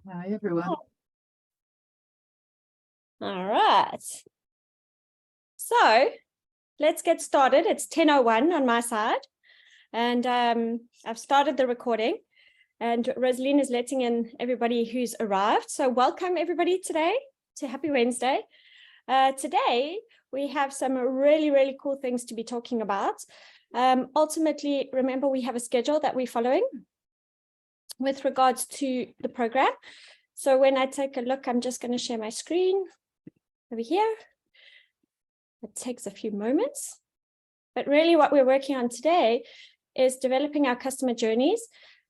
Hi, everyone. All right. So let's get started. It's 10:01 on my side, and I've started the recording, and Rosaline is letting in everybody who's arrived. So welcome everybody today to Happy Wednesday. Today, we have some really, really cool things to be talking about. Ultimately, remember, we have a schedule that we're following with regards to the program. So when I take a look, I'm just going to share my screen over here. It takes a few moments, but really what we're working on today is developing our customer journeys.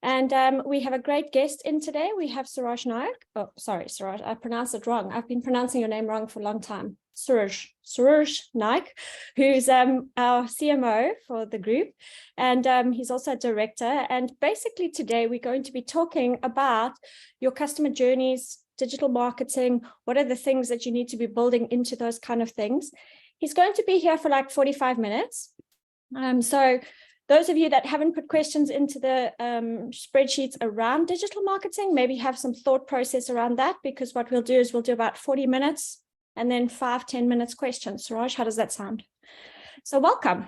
And we have a great guest in today. We have Suraj Naik. Oh, sorry, Suraj, I pronounced it wrong. I've been pronouncing your name wrong for a long time. Suraj Naik, who's our CMO for the group. And he's also a director. And basically today we're going to be talking about your customer journeys, digital marketing. What are the things that you need to be building into those kind of things? He's going to be here for like 45 minutes. So those of you that haven't put questions into the spreadsheets around digital marketing, maybe have some thought process around that, because what we'll do is we'll do about 40 minutes and then 5-10 minutes questions. Suraj, how does that sound? So welcome.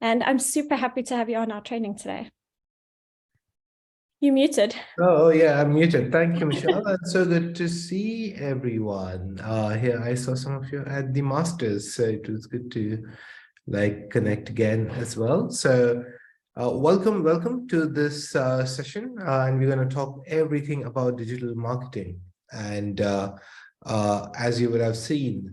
And I'm super happy to have you on our training today. You muted. Oh, yeah, I'm muted. Thank you, Michelle. It's so good to see everyone. Here, I saw some of you at the Masters, so it was good to connect again as well. So welcome to this session, and we're going to talk everything about digital marketing. And as you would have seen,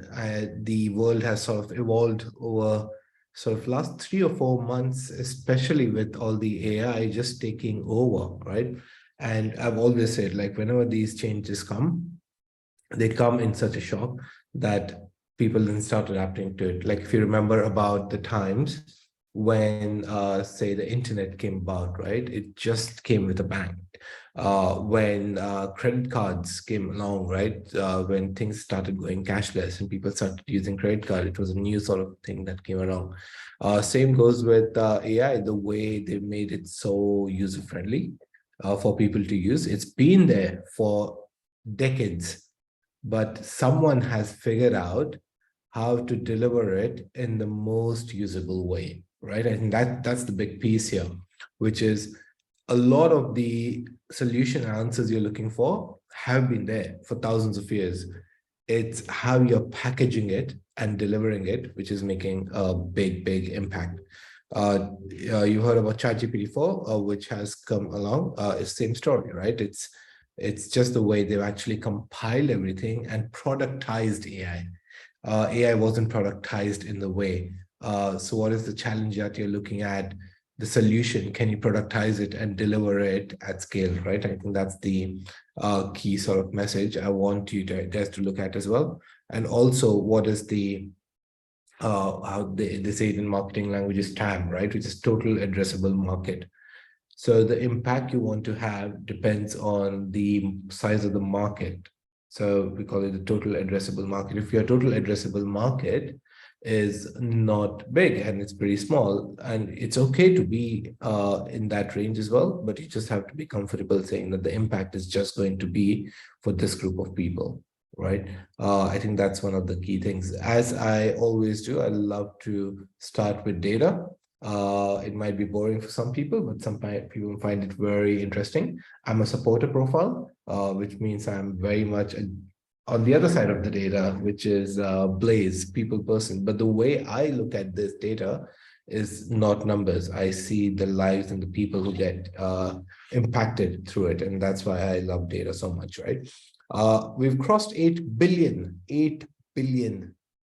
the world has sort of evolved over sort of last 3 or 4 months, especially with all the AI just taking over, right? And I've always said, like, whenever these changes come, they come in such a shock that people then start adapting to it. Like, if you remember about the times when, say, the internet came about, right? It just came with a bang. When credit cards came along, right? When things started going cashless and people started using credit card, it was a new sort of thing that came along. Same goes with AI, the way they made it so user-friendly for people to use. It's been there for decades, but someone has figured out how to deliver it in the most usable way, right? I think that's the big piece here, which is a lot of the solution answers you're looking for have been there for thousands of years. It's how you're packaging it and delivering it, which is making a big impact. You heard about ChatGPT 4, which has come along. It's the same story, right? It's just the way they've actually compiled everything and productized AI. AI wasn't productized in the way. So what is the challenge that you're looking at? The solution, can you productize it and deliver it at scale, right? I think that's the key sort of message I want you guys to look at as well. And also, what is the, how they say it in marketing language is TAM, right? Which is total addressable market. So the impact you want to have depends on the size of the market. So we call it the total addressable market. If your total addressable market is not big and it's pretty small, and it's okay to be in that range as well, but you just have to be comfortable saying that the impact is just going to be for this group of people, right? I think that's one of the key things. As I always do, I love to start with data. It might be boring for some people, but some people find it very interesting. I'm a supporter profile, which means I'm very much on the other side of the data, which is Blaze, people person. But the way I look at this data is not numbers. I see the lives and the people who get impacted through it. And that's why I love data so much, right? We've crossed 8 billion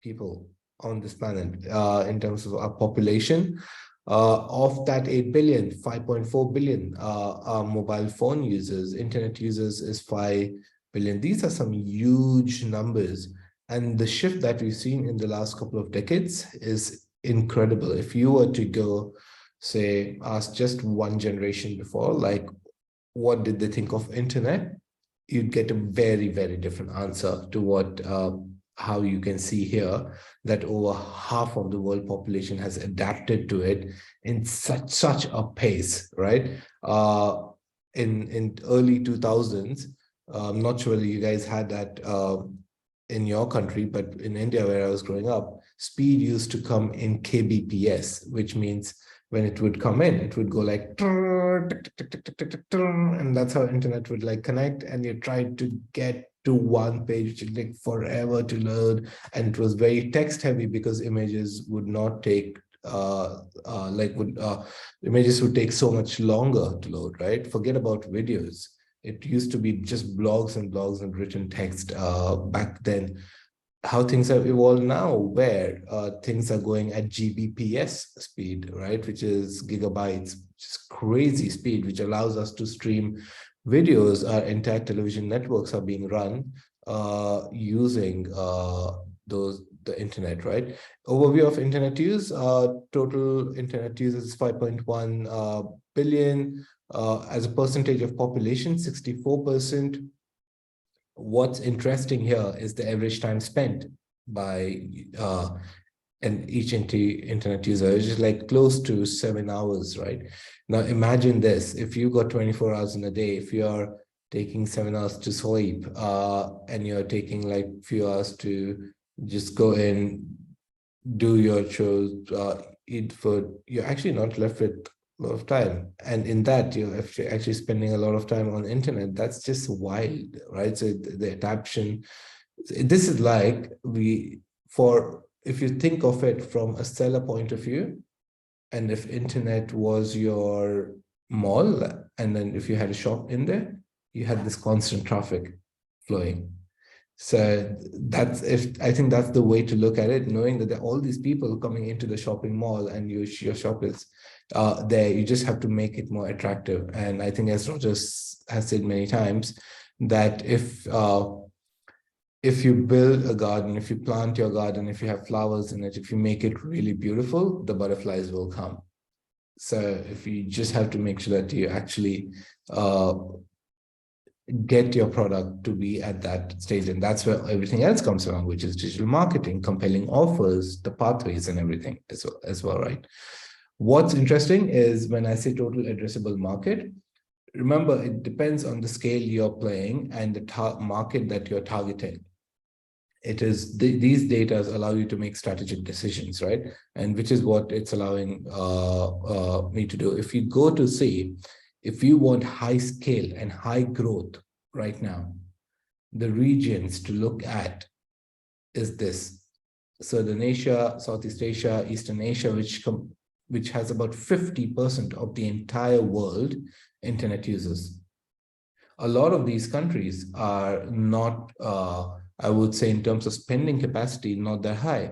people on this planet in terms of our population. Of that 8 billion, 5.4 billion are mobile phone users. Internet users is 5 billion. These are some huge numbers. And the shift that we've seen in the last couple of decades is incredible. If you were to go, say, ask just one generation before, like, what did they think of internet? You'd get a very different answer to what how you can see here that over half of the world population has adapted to it in such a pace, right? In early 2000s, I'm not sure whether you guys had that in your country, but in India, where I was growing up, speed used to come in kbps, which means when it would come in, it would go like, and that's how internet would like connect. And you tried to get to one page, which would take forever to load. And it was very text heavy because images would not take images would take so much longer to load, right? Forget about videos. It used to be just blogs and written text back then. How things have evolved now, where things are going at gbps speed, right, which is gigabytes, which is crazy speed, which allows us to stream videos. Our entire television networks are being run using the internet, right? Overview of internet use. Total internet use is 5.1 billion. As a percentage of population, 64%. What's interesting here is the average time spent by each internet user, which is like close to 7 hours, right? Now imagine this: if you got 24 hours in a day, if you're taking 7 hours to sleep, and you're taking like few hours to just go and do your chores, eat food, you're actually not left with a lot of time. And in that, you're actually spending a lot of time on the internet. That's just wild, right? So the adaptation, this is like if you think of it from a seller point of view, and if internet was your mall, and then if you had a shop in there, you had this constant traffic flowing. So I think that's the way to look at it, knowing that there are all these people coming into the shopping mall, and your shop is there. You just have to make it more attractive. And I think, as Rogers has said many times, that if you build a garden, if you plant your garden, if you have flowers in it, if you make it really beautiful, the butterflies will come. So if you just have to make sure that you actually get your product to be at that stage, and that's where everything else comes along, which is digital marketing, compelling offers, the pathways, and everything as well, right? What's interesting is when I say total addressable market, remember, it depends on the scale you're playing and the market that you're targeting. It is these data allow you to make strategic decisions, right? And which is what it's allowing me to do. If you go to say, if you want high scale and high growth right now, the regions to look at is this: Southern Asia, Southeast Asia, Eastern Asia, which has about 50% of the entire world internet users. A lot of these countries are not, I would say, in terms of spending capacity, not that high.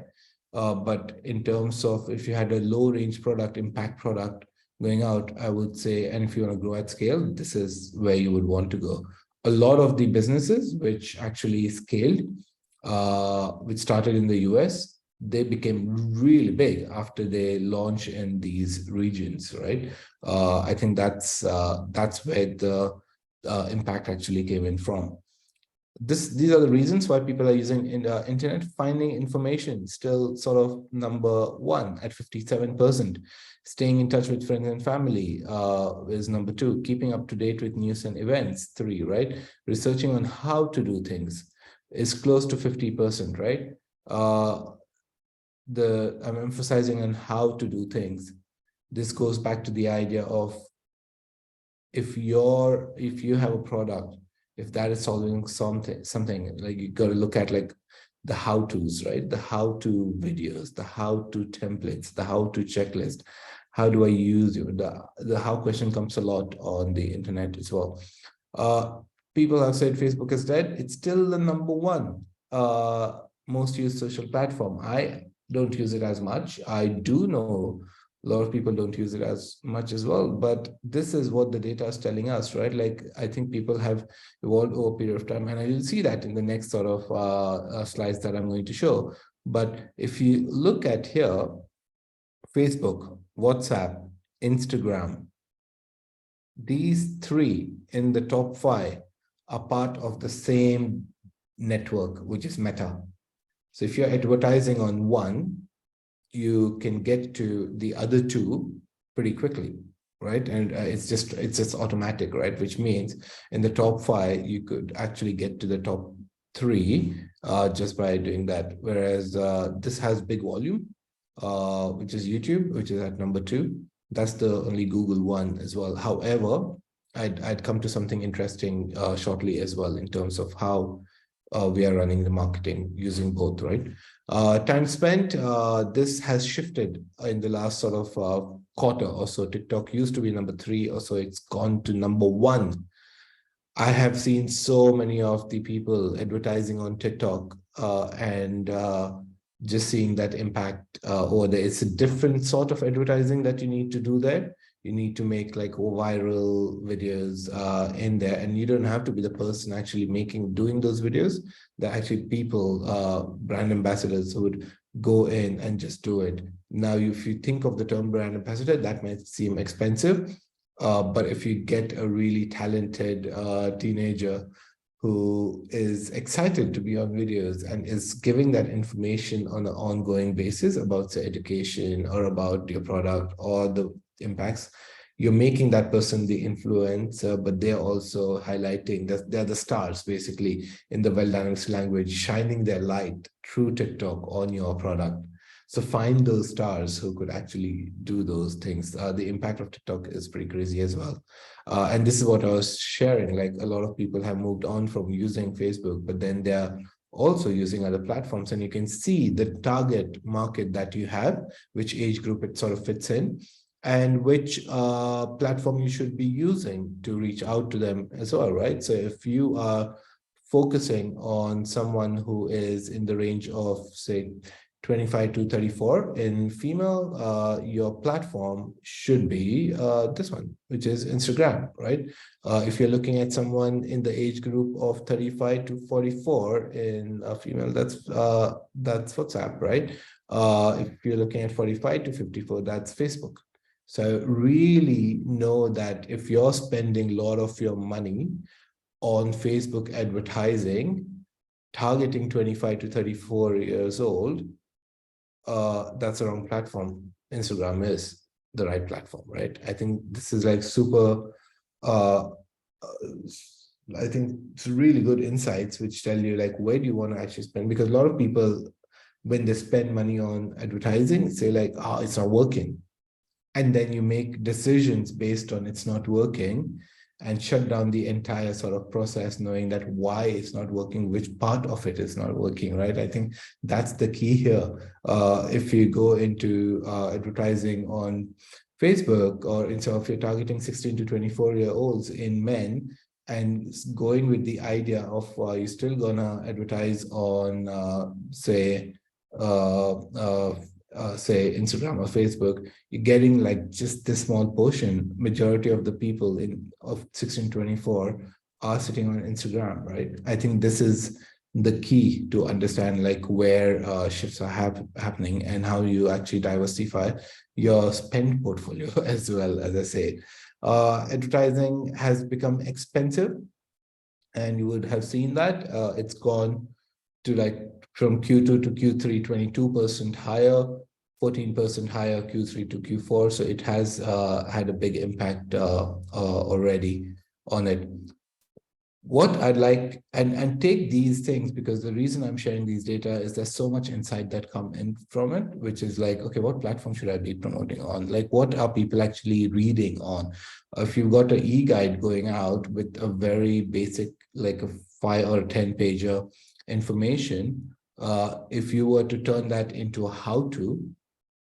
But in terms of if you had a low range product, impact product going out, I would say, and if you want to grow at scale, this is where you would want to go. A lot of the businesses which actually scaled, which started in the US, they became really big after they launch in these regions, right? I think that's where the impact actually came in from. These are the reasons why people are using internet. Finding information still sort of number one at 57%. Staying in touch with friends and family is number two. Keeping up to date with news and events, 3, right? Researching on how to do things is close to 50%, right? I'm emphasizing on how to do things. This goes back to the idea of if you have a product, if that is solving something, like you got to look at like the how-tos, right? The how-to videos, the how-to templates, the how-to checklist. How do I use it? The how question comes a lot on the internet as well. People have said Facebook is dead. It's still the number one most used social platform. I don't use it as much. I do know a lot of people don't use it as much as well, but this is what the data is telling us, right? Like, I think people have evolved over a period of time, and I will see that in the next sort of slides that I'm going to show. But if you look at here, Facebook, WhatsApp, Instagram, these 3 in the top 5 are part of the same network, which is Meta. So if you're advertising on one, you can get to the other 2 pretty quickly. right? And it's just automatic, right? Which means in the top 5, you could actually get to the top 3 just by doing that. Whereas this has big volume, which is YouTube, which is at number 2. That's the only Google one as well. However, I'd come to something interesting shortly as well in terms of how we are running the marketing using both, right? Time spent, this has shifted in the last sort of quarter or so. TikTok used to be number 3 or so. It's gone to number 1. I have seen so many of the people advertising on TikTok and just seeing that impact over there. It's a different sort of advertising that you need to do there. You need to make like viral videos in there, and you don't have to be the person actually doing those videos. There are actually people, brand ambassadors, who would go in and just do it. Now, if you think of the term brand ambassador, that might seem expensive. But if you get a really talented teenager who is excited to be on videos and is giving that information on an ongoing basis about the education or about your product or the impacts, you're making that person the influencer, but they're also highlighting that they're the stars, basically, in the Well Dynamics language, shining their light through TikTok on your product. So find those stars who could actually do those things. The impact of TikTok is pretty crazy as well. And this is what I was sharing. Like, a lot of people have moved on from using Facebook, but then they're also using other platforms. And you can see the target market that you have, which age group it sort of fits in, and which platform you should be using to reach out to them as well, right? So if you are focusing on someone who is in the range of, say, 25 to 34 in female, your platform should be this one, which is Instagram, right? If you're looking at someone in the age group of 35 to 44 in a female, that's WhatsApp, right? If you're looking at 45 to 54, that's Facebook. So really know that if you're spending a lot of your money on Facebook advertising, targeting 25 to 34 years old, that's the wrong platform. Instagram is the right platform, right? I think this is like super, I think it's really good insights which tell you like, where do you want to actually spend? Because a lot of people, when they spend money on advertising, say like, oh, it's not working. And then you make decisions based on it's not working and shut down the entire sort of process, knowing that why it's not working, which part of it is not working, right? I think that's the key here. If you go into advertising on Facebook, or instead of you're targeting 16 to 24-year-olds in men, and going with the idea of you're still gonna advertise on, say Instagram or Facebook, you're getting like just this small portion. Majority of the people of 16-24 are sitting on Instagram, right? I think this is the key to understand like where shifts are happening and how you actually diversify your spend portfolio as well. As I say, advertising has become expensive, and you would have seen that it's gone to like from Q2 to Q3, 22% higher, 14% higher Q3 to Q4. So it has had a big impact already on it. What I'd like, and take these things, because the reason I'm sharing these data is there's so much insight that come in from it, which is like, okay, what platform should I be promoting on? Like, what are people actually reading on? If you've got an e-guide going out with a very basic, like a 5 or 10 pager information, if you were to turn that into a how-to,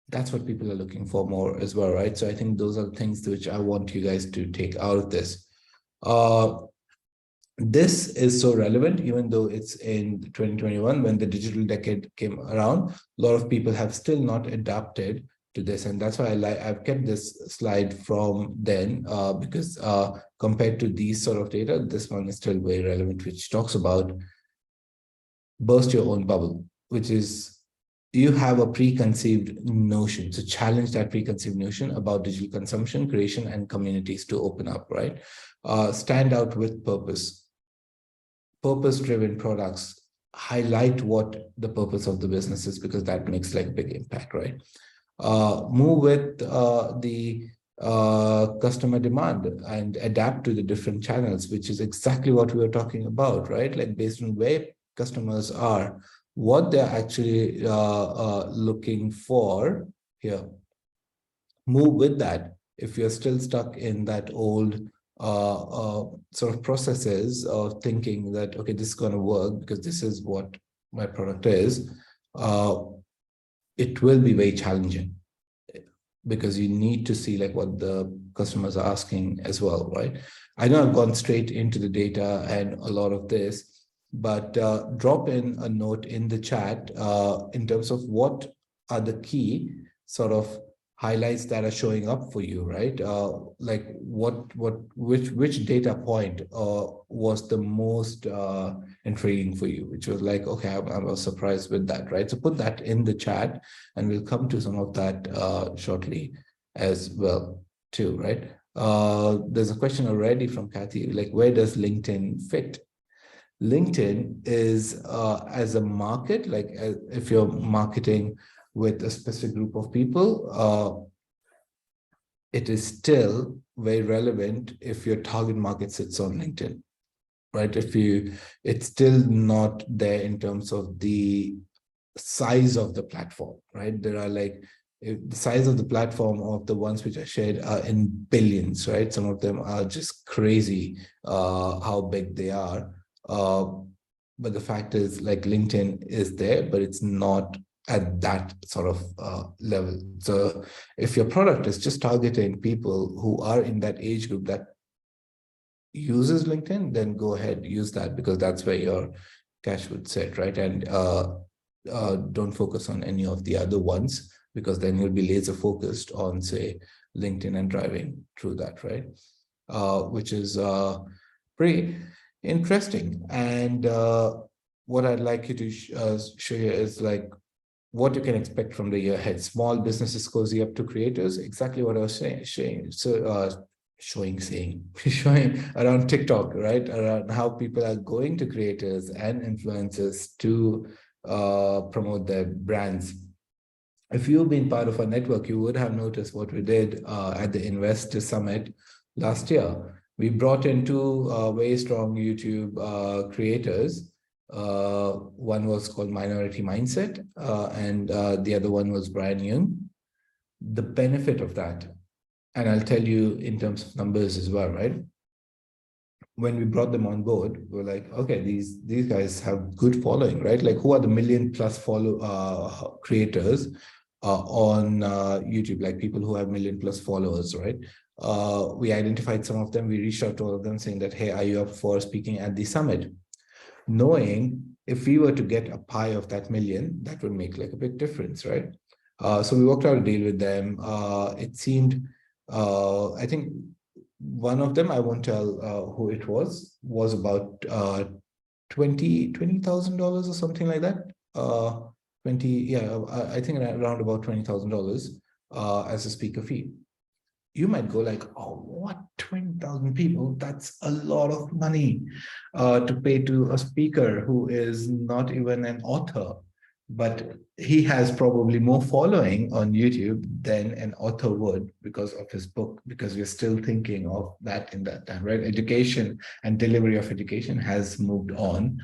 that's what people are looking for more as well, right? So I think those are the things which I want you guys to take out of this. This is so relevant, even though it's in 2021 when the digital decade came around. A lot of people have still not adapted to this, and that's why I've kept this slide from then, because compared to these sort of data, this one is still very relevant, which talks about burst your own bubble, which is you have a preconceived notion. So challenge that preconceived notion about digital consumption, creation, and communities to open up, right? Stand out with purpose. Purpose-driven products highlight what the purpose of the business is, because that makes like a big impact, right? Move with the customer demand and adapt to the different channels, which is exactly what we were talking about, right? Like based on where customers are, what they're actually looking for here, move with that. If you're still stuck in that old sort of processes of thinking that, okay, this is going to work because this is what my product is, it will be very challenging because you need to see like what the customers are asking as well, right? I know I've gone straight into the data and a lot of this, but drop in a note in the chat in terms of what are the key sort of highlights that are showing up for you, right? Like which data point was the most intriguing for you, which was like, okay, I was surprised with that, right? So put that in the chat and we'll come to some of that shortly as well too, right? There's a question already from Kathy, like where does LinkedIn fit? LinkedIn is as a market, like if you're marketing with a specific group of people, it is still very relevant if your target market sits on LinkedIn, right? It's still not there in terms of the size of the platform, right? There are like the size of the platform of the ones which are shared are in billions, right? Some of them are just crazy how big they are. But the fact is, like LinkedIn is there, but it's not at that sort of level. So if your product is just targeting people who are in that age group that uses LinkedIn, then go ahead, use that because that's where your cash would sit, right? And don't focus on any of the other ones because then you'll be laser focused on, say, LinkedIn and driving through that, right? Which is pretty interesting. And what I'd like you to show you is like what you can expect from the year ahead. Small businesses cozy up to creators, exactly what I was saying. So showing around TikTok, right? Around how people are going to creators and influencers to promote their brands. If you've been part of our network, you would have noticed what we did at the Investor Summit last year. We brought in two very strong YouTube creators. One was called Minority Mindset, and the other one was Brian Young. The benefit of that, and I'll tell you in terms of numbers as well, right? When we brought them on board, we're like, okay, these guys have good following, right? Like who are the million plus follow creators on YouTube, like people who have million plus followers, right? We identified some of them. We reached out to all of them saying that, hey, are you up for speaking at the summit? Knowing if we were to get a pie of that million, that would make like a big difference, right? So we worked out a deal with them. It seemed, I think one of them, I won't tell who it was about $20,000 or something like that. 20, yeah, I think around about $20,000 as a speaker fee. You might go like, oh, what, 20,000 people? That's a lot of money to pay to a speaker who is not even an author, but he has probably more following on YouTube than an author would because of his book, because we're still thinking of that in that time, right? Education and delivery of education has moved on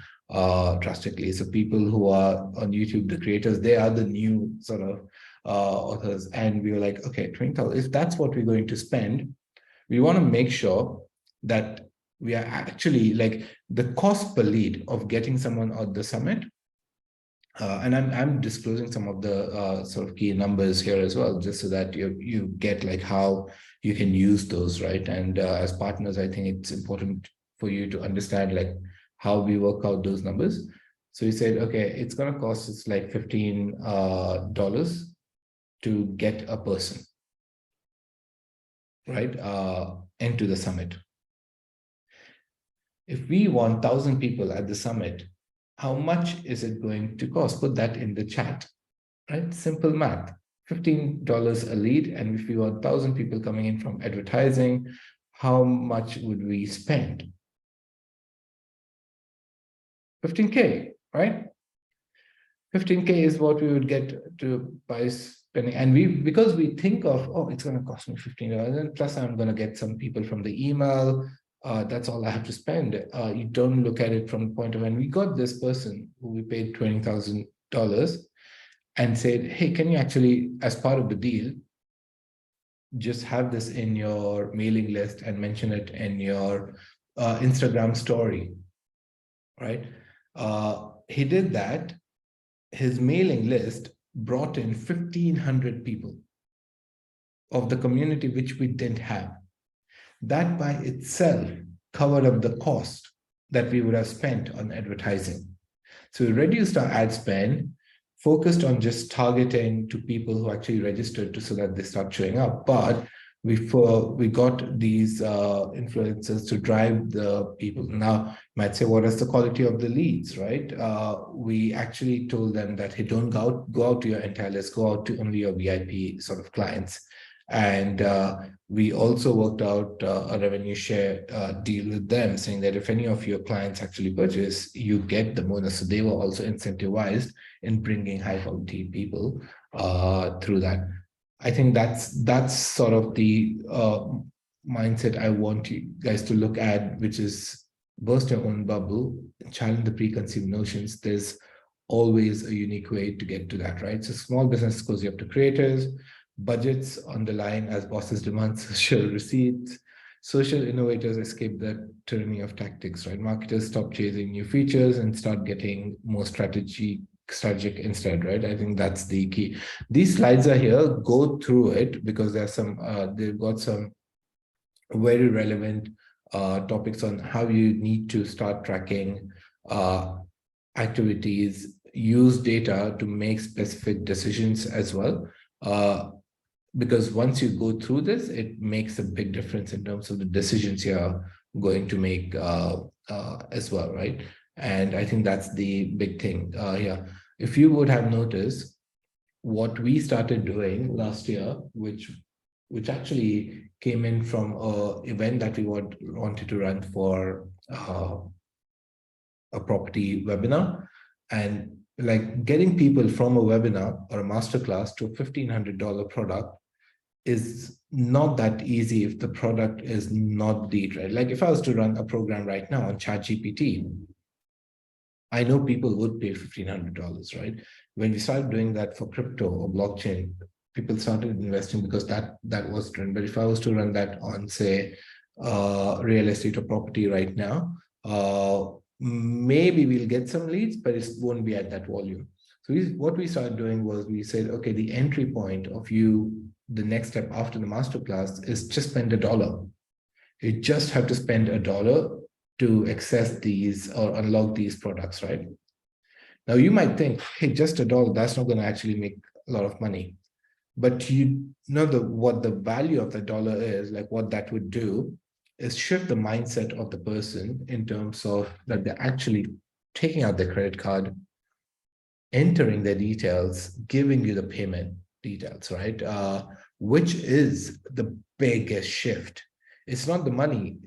drastically. So people who are on YouTube, the creators, they are the new sort of authors. And we were like, okay, 20,000, if that's what we're going to spend, we want to make sure that we are actually like the cost per lead of getting someone at the summit. And I'm disclosing some of the sort of key numbers here as well, just so that you get like how you can use those, right? And as partners, I think it's important for you to understand like how we work out those numbers. So we said, okay, it's going to cost us like $15 to get a person, right, into the summit. If we want 1,000 people at the summit, how much is it going to cost? Put that in the chat, right? Simple math, $15 a lead. And if we want 1,000 people coming in from advertising, how much would we spend? 15K, right? 15K is what we would get to buy spending, and because we think of, oh, it's going to cost me $15, and plus I'm going to get some people from the email. That's all I have to spend. You don't look at it from the point of when we got this person who we paid $20,000 and said, hey, can you actually, as part of the deal, just have this in your mailing list and mention it in your Instagram story, right? He did that. His mailing list brought in 1,500 people of the community, which we didn't have. That by itself covered up the cost that we would have spent on advertising. So we reduced our ad spend, focused on just targeting to people who actually registered so that they start showing up. But we got these influencers to drive the people. Now, you might say, what is the quality of the leads, right? We actually told them that, hey, don't go out to your entire list, go out to only your VIP sort of clients. And we also worked out a revenue share deal with them, saying that if any of your clients actually purchase, you get the bonus. So they were also incentivized in bringing high quality people through that. I think that's sort of the mindset I want you guys to look at, which is burst your own bubble, challenge the preconceived notions. There's always a unique way to get to that, right? So small business goes up to creators, budgets on the line as bosses demand social receipts. Social innovators escape the tyranny of tactics, right? Marketers stop chasing new features and start getting more strategic instead, right? I think that's the key. These slides are here. Go through it because there's some, they've got some very relevant topics on how you need to start tracking activities, use data to make specific decisions as well. Because once you go through this, it makes a big difference in terms of the decisions you're going to make as well, right? And I think that's the big thing here. If you would have noticed, what we started doing last year, which actually came in from an event that we wanted to run for a property webinar, and like getting people from a webinar or a masterclass to a $1,500 product is not that easy if the product is not deep, right? Like if I was to run a program right now on ChatGPT, I know people would pay $1,500, right? When we started doing that for crypto or blockchain, people started investing because that was trend. But if I was to run that on, say, real estate or property right now, maybe we'll get some leads, but it won't be at that volume. So what we started doing was we said, okay, the entry point of you, the next step after the masterclass is just spend $1. You just have to spend $1 to access these or unlock these products, right? Now you might think, hey, just $1, that's not going to actually make a lot of money. But you know what the value of the dollar is, like what that would do is shift the mindset of the person in terms of that they're actually taking out their credit card, entering their details, giving you the payment details, right? Which is the biggest shift. It's not the money.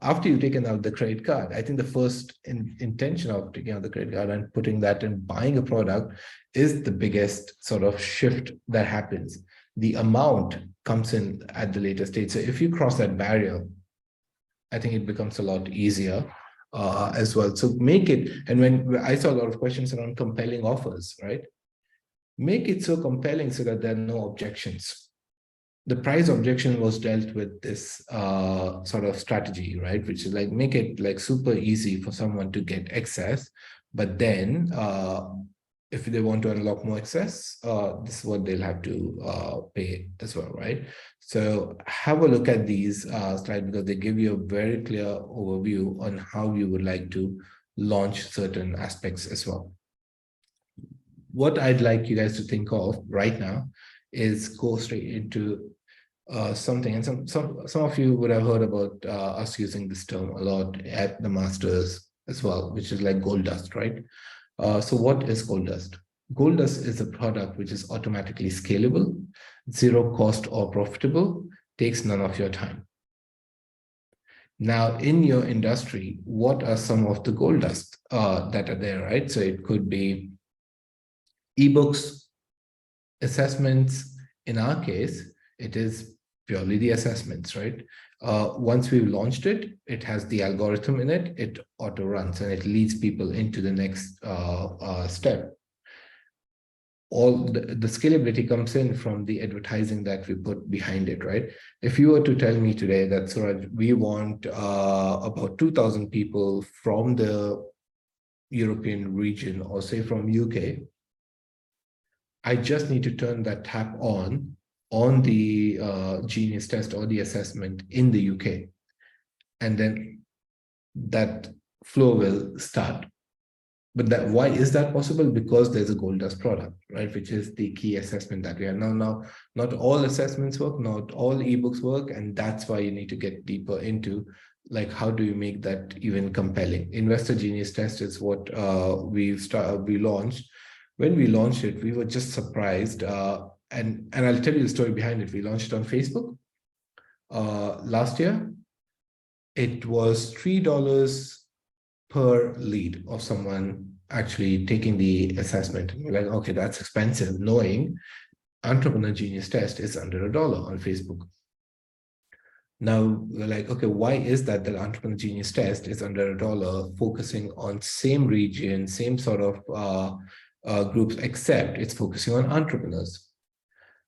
After you've taken out the credit card, I think the first intention of taking out the credit card and putting that in buying a product is the biggest sort of shift that happens. The amount comes in at the later stage. So if you cross that barrier, I think it becomes a lot easier as well. So make it, and when I saw a lot of questions around compelling offers, right? Make it so compelling so that there are no objections. The price objection was dealt with this sort of strategy, right? Which is like, make it like super easy for someone to get access, but then if they want to unlock more access, this is what they'll have to pay as well, right? So have a look at these slides because they give you a very clear overview on how you would like to launch certain aspects as well. What I'd like you guys to think of right now is go straight into something, and some of you would have heard about us using this term a lot at the masters as well, which is like gold dust, right? So what is gold dust? Gold dust is a product which is automatically scalable, zero cost or profitable, takes none of your time. Now, in your industry, what are some of the gold dust that are there, right? So it could be ebooks, assessments, in our case, it is purely the assessments, right? Once we've launched it, it has the algorithm in it, it auto runs and it leads people into the next step. All the scalability comes in from the advertising that we put behind it, right? If you were to tell me today that, Suraj, we want about 2,000 people from the European region, or say from UK, I just need to turn that tap on the Genius test or the assessment in the UK. And then that flow will start. But why is that possible? Because there's a gold dust product, right? Which is the key assessment that we have now. Not all assessments work, not all ebooks work, and that's why you need to get deeper into like how do you make that even compelling. Investor Genius Test is what we launched. When we launched it, we were just surprised. And I'll tell you the story behind it. We launched it on Facebook last year. It was $3 per lead of someone actually taking the assessment. And we're like, okay, that's expensive, knowing Entrepreneur Genius Test is under $1 on Facebook. Now we're like, okay, why is that the Entrepreneur Genius Test is under $1, focusing on same region, same sort of groups, except it's focusing on entrepreneurs.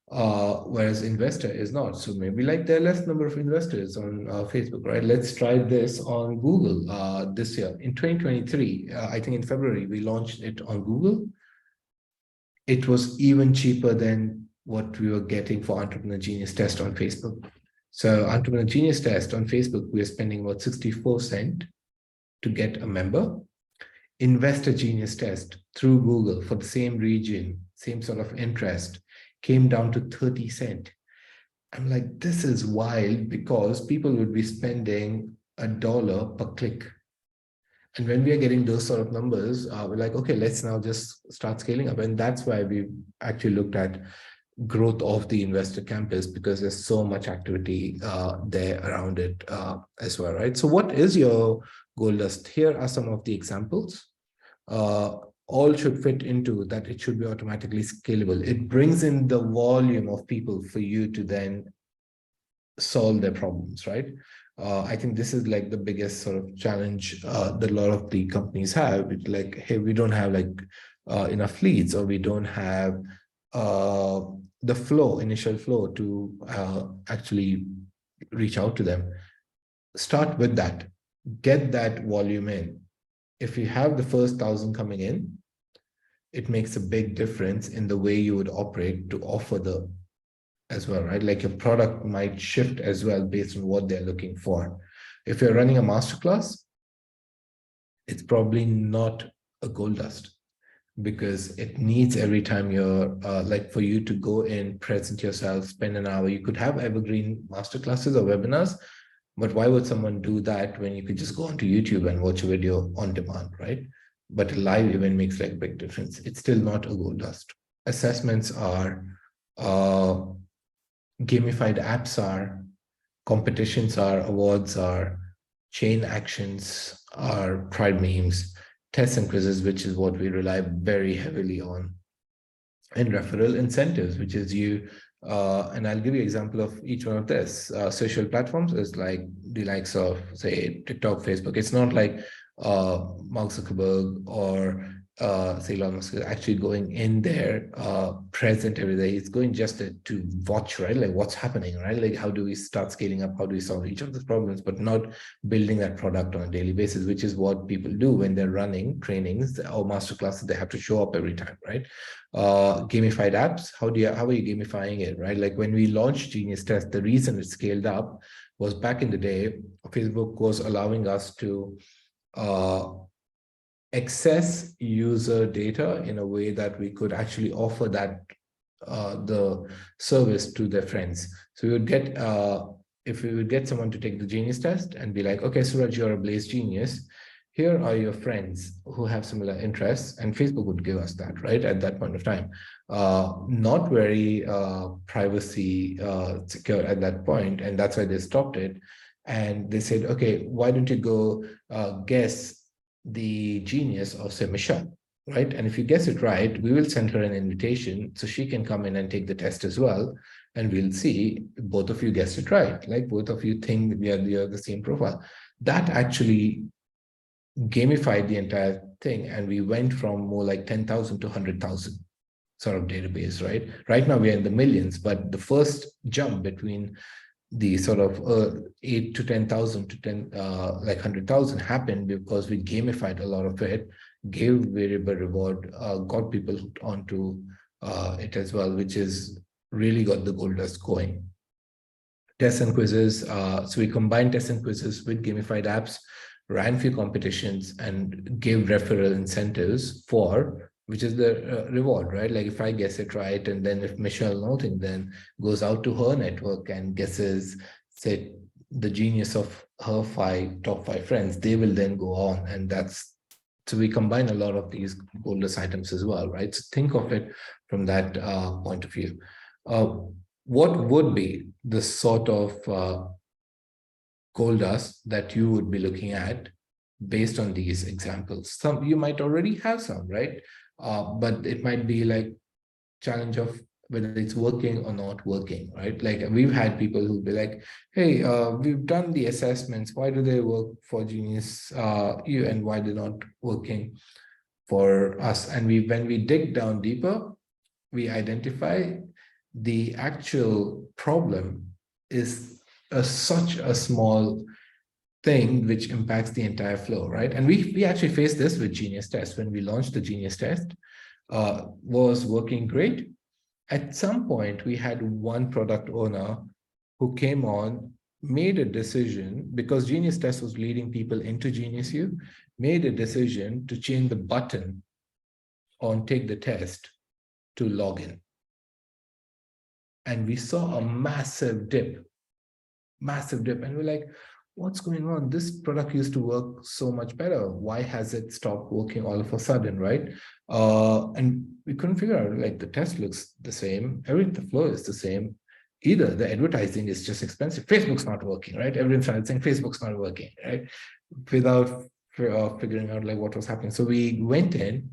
Whereas investor is not. So maybe like there are less number of investors on Facebook, right? Let's try this on Google this year. In 2023, I think in February, we launched it on Google. It was even cheaper than what we were getting for Entrepreneur Genius Test on Facebook. So Entrepreneur Genius Test on Facebook, we are spending about 64 cents to get a member. Investor Genius Test through Google for the same region, same sort of interest, came down to 30 cents. I'm like, this is wild, because people would be spending $1 per click. And when we are getting those sort of numbers, we're like, okay, let's now just start scaling up. And that's why we actually looked at growth of the investor campus, because there's so much activity there around it as well, right? So what is your gold dust? Here are some of the examples. All should fit into that. It should be automatically scalable. It brings in the volume of people for you to then solve their problems, right? I think this is like the biggest sort of challenge that a lot of the companies have. It's like, hey, we don't have like enough leads, or we don't have the initial flow to actually reach out to them. Start with that. Get that volume in. If you have the first 1,000 coming in, it makes a big difference in the way you would operate to offer the as well, right? Like your product might shift as well based on what they're looking for. If you're running a masterclass, it's probably not a gold dust, because it needs every time you're like for you to go in, present yourself, spend an hour. You could have evergreen masterclasses or webinars, but why would someone do that when you could just go onto YouTube and watch a video on demand, right? But a live event makes like a big difference. It's still not a gold dust. Assessments are, gamified apps are, competitions are, awards are, chain actions are, pride memes, tests and quizzes, which is what we rely very heavily on, and referral incentives, which is you. And I'll give you an example of each one of this. Social platforms is like the likes of, say, TikTok, Facebook. It's not like Mark Zuckerberg or say Elon Musk is actually going in there, present every day. He's going just to watch, right? Like what's happening, right? Like how do we start scaling up? How do we solve each of these problems, but not building that product on a daily basis, which is what people do when they're running trainings or masterclasses. They have to show up every time, right? Gamified apps, how are you gamifying it, right? Like when we launched Genius Test, the reason it scaled up was back in the day, Facebook was allowing us to access user data in a way that we could actually offer that the service to their friends. So we would get if we would get someone to take the Genius Test and be like, okay, Suraj, you're a Blaze genius. Here are your friends who have similar interests, and Facebook would give us that, right, at that point of time. Not very privacy secure at that point, and that's why they stopped it. And they said, okay, why don't you go guess the genius of, say, Michelle? right? And if you guess it right, we will send her an invitation so she can come in and take the test as well. And we'll see both of you guessed it right. Like both of you think we are the same profile. That actually gamified the entire thing. And we went from more like 10,000 to 100,000 sort of database, right? Right now we're in the millions, but the first jump between the sort of 8 to 10,000 to 10 like 100,000 happened because we gamified a lot of it, gave variable reward, got people hooked onto it as well, which is really got the gold dust going. Tests and quizzes. So we combined tests and quizzes with gamified apps, ran few competitions, and gave referral incentives for which is the reward, right? Like if I guess it right, and then if Michelle Norton then goes out to her network and guesses, say, the genius of her top five friends, they will then go on, and that's so we combine a lot of these goldless items as well, right? So think of it from that point of view. Uh, what would be the sort of gold dust that you would be looking at based on these examples? Some you might already have some, right? But it might be like challenge of whether it's working or not working, right? Like we've had people who be like, hey, we've done the assessments. Why do they work for Genius U and why they're not working for us? And when we dig down deeper, we identify the actual problem is such a small thing which impacts the entire flow, right? And we actually faced this with Genius Test. When we launched the Genius Test, was working great. At some point, we had one product owner who came on, made a decision, because Genius Test was leading people into Genius U, made a decision to change the button on take the test to login. And we saw a massive dip. And we're like, what's going on? This product used to work so much better. Why has it stopped working all of a sudden, right? And we couldn't figure out, like the test looks the same, everything, the flow is the same. Either the advertising is just expensive, Facebook's not working, right? Everyone started saying Facebook's not working, right? Without figuring out like what was happening. So we went in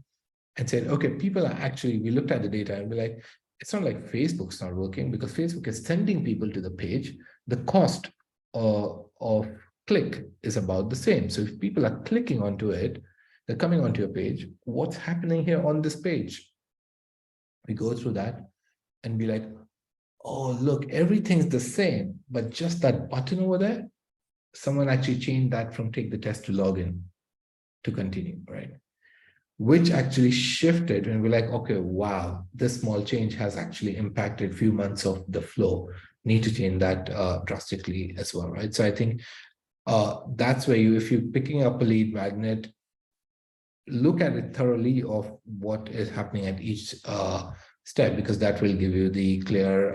and said, okay, people are actually, we looked at the data and we're like, it's not like Facebook's not working because Facebook is sending people to the page. The cost of click is about the same. So if people are clicking onto it, they're coming onto your page. What's happening here on this page? We go through that and be like, oh, look, everything's the same, but just that button over there, someone actually changed that from take the test to login to continue, right? Which actually shifted and we're like, okay, wow, this small change has actually impacted few months of the flow. Need to change that drastically as well, right? So I think that's where if you're picking up a lead magnet, look at it thoroughly of what is happening at each step, because that will give you the clear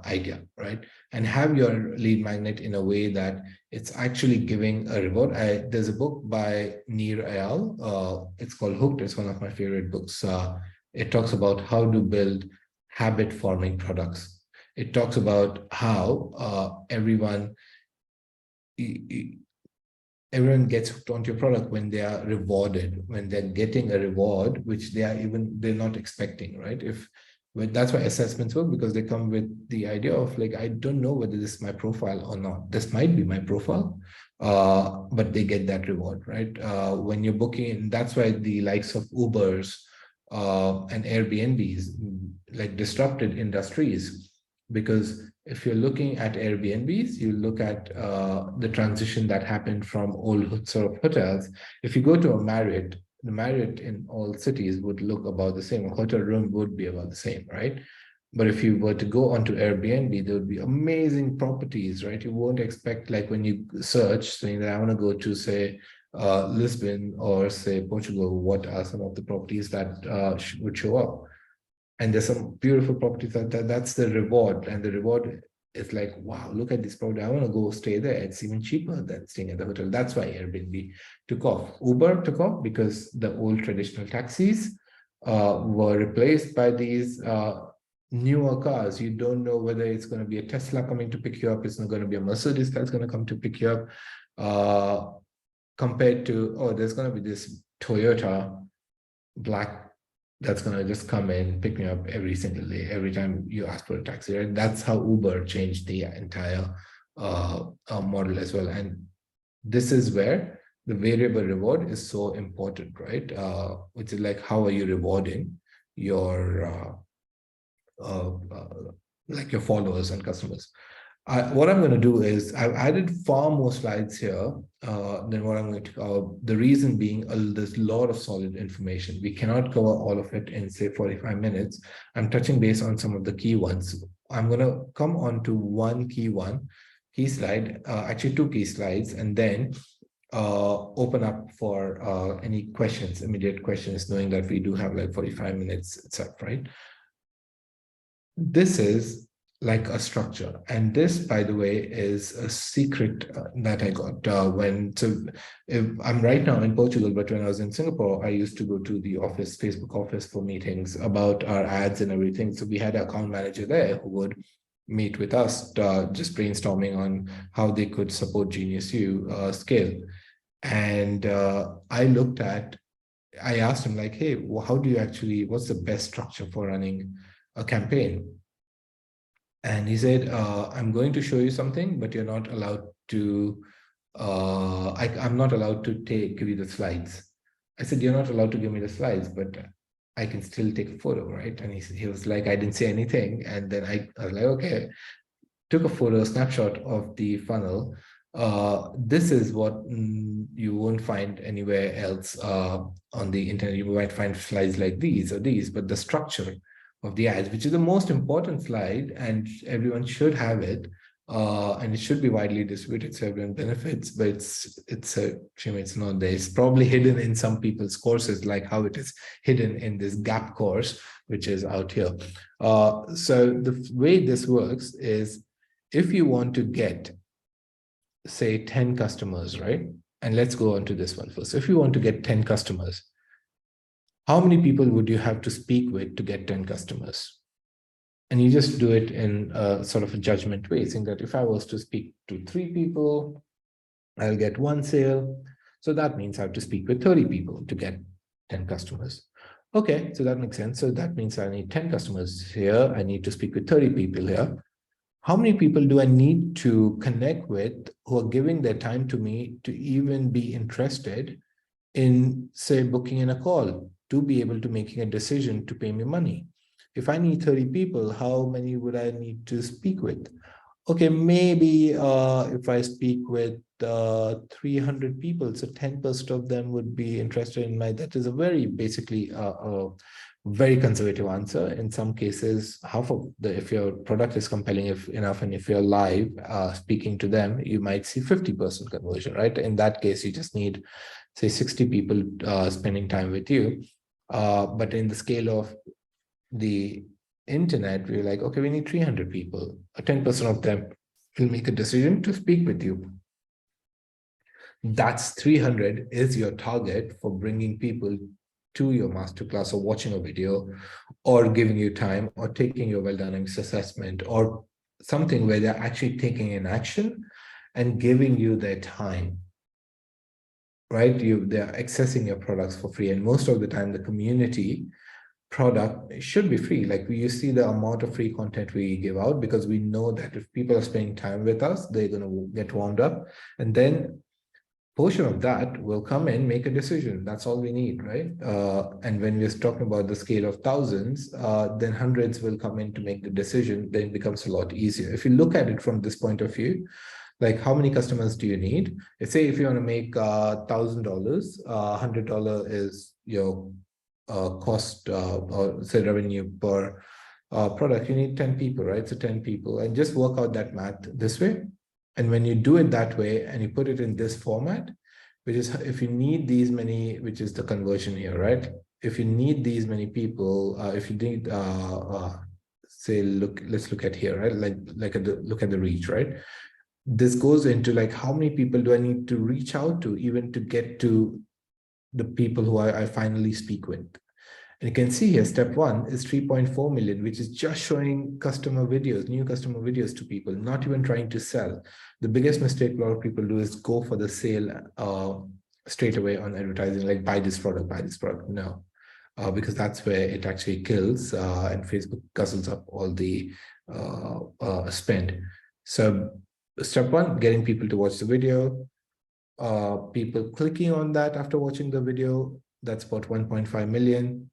idea, right? And have your lead magnet in a way that it's actually giving a reward. There's a book by Nir Eyal. It's called Hooked. It's one of my favorite books. It talks about how to build habit-forming products. It talks about how everyone gets hooked onto your product when they are rewarded, when they're getting a reward which they're not expecting, right? That's why assessments work, because they come with the idea of like, I don't know whether this is my profile or not. This might be my profile, but they get that reward, right? When you're booking, that's why the likes of Ubers and Airbnbs like disrupted industries, because if you're looking at Airbnbs, you look at the transition that happened from old sort of hotels. If you go to a Marriott, the Marriott in all cities would look about the same. A hotel room would be about the same, right? But if you were to go onto Airbnb, there would be amazing properties, right? You won't expect, like when you search saying that I want to go to, say, Lisbon or say Portugal, what are some of the properties that would show up? And there's some beautiful properties that's the reward, and the reward is like, wow, look at this property, I want to go stay there. It's even cheaper than staying at the hotel. That's why Airbnb took off. Uber took off because the old traditional taxis were replaced by these newer cars. You don't know whether it's going to be a Tesla coming to pick you up, it's not going to be a Mercedes that's going to come to pick you up, compared to, oh, there's going to be this Toyota black that's going to just come in, pick me up every single day, every time you ask for a taxi, right? That's how Uber changed the entire model as well. And this is where the variable reward is so important, right? Which is like, how are you rewarding your like your followers and customers? What I'm going to do is I've added far more slides here than what I'm going to cover. The reason being, there's a lot of solid information. We cannot cover all of it in, say, 45 minutes. I'm touching base on some of the key ones. I'm going to come on to one key slide, actually two key slides, and then open up for any questions, immediate questions, knowing that we do have like 45 minutes itself, right? This is like a structure. And this, by the way, is a secret that I got I'm right now in Portugal, but when I was in Singapore, I used to go to the office, Facebook office, for meetings about our ads and everything. So we had an account manager there who would meet with us, just brainstorming on how they could support Genius U scale. And I asked him like, hey, how do you actually, what's the best structure for running a campaign? And he said, I'm going to show you something, but you're not allowed to, I'm not allowed to give you the slides. I said, you're not allowed to give me the slides, but I can still take a photo, right? And he was like, I didn't say anything. And then I was like, okay, took a photo, snapshot of the funnel. This is what you won't find anywhere else on the internet. You might find slides like these or these, but the structure of the ads, which is the most important slide, and everyone should have it, and it should be widely distributed so everyone benefits. But it's a shame it's not there. It's probably hidden in some people's courses, like how it is hidden in this gap course, which is out here. So the way this works is, if you want to get, say, 10 customers, right? And let's go on to this one first. If you want to get 10 customers, how many people would you have to speak with to get 10 customers? And you just do it in a sort of a judgment way, saying that if I was to speak to 3 people, I'll get 1 sale. So that means I have to speak with 30 people to get 10 customers. Okay, so that makes sense. So that means I need 10 customers here. I need to speak with 30 people here. How many people do I need to connect with who are giving their time to me to even be interested in, say, booking in a call, to be able to making a decision to pay me money? If I need 30 people, how many would I need to speak with? Okay, maybe if I speak with 300 people, so 10% of them would be interested in that is a very basically a very conservative answer. In some cases, half of if your product is compelling enough, and if you're live speaking to them, you might see 50% conversion, right? In that case, you just need, say, 60 people spending time with you. But in the scale of the internet, we're like, okay, we need 300 people. 10% of them will make a decision to speak with you. That's 300 is your target for bringing people to your masterclass, or watching a video, or giving you time, or taking your well dynamics assessment, or something where they're actually taking an action and giving you their time, right? They're accessing your products for free. And most of the time, the community product should be free. Like, you see the amount of free content we give out, because we know that if people are spending time with us, they're going to get warmed up, and then portion of that will come in, make a decision. That's all we need, right? And when we're talking about the scale of thousands, then hundreds will come in to make the decision. Then it becomes a lot easier. If you look at it from this point of view, like, how many customers do you need? Say if you want to make $1,000, $100 is your cost, or say revenue per product, you need 10 people, right? So 10 people, and just work out that math this way. And when you do it that way and you put it in this format, which is, if you need these many, which is the conversion here, right? If you need these many people, if you need, say, let's look at here, right? Look at the reach, right? This goes into like, how many people do I need to reach out to even to get to the people who I finally speak with? And you can see here, step 1 is 3.4 million, which is just showing customer videos, new customer videos to people, not even trying to sell. The biggest mistake a lot of people do is go for the sale straight away on advertising, like buy this product, buy this product. No. because that's where it actually kills, and Facebook guzzles up all the spend. So step one, getting people to watch the video. People clicking on that after watching the video, that's about 1.5 million.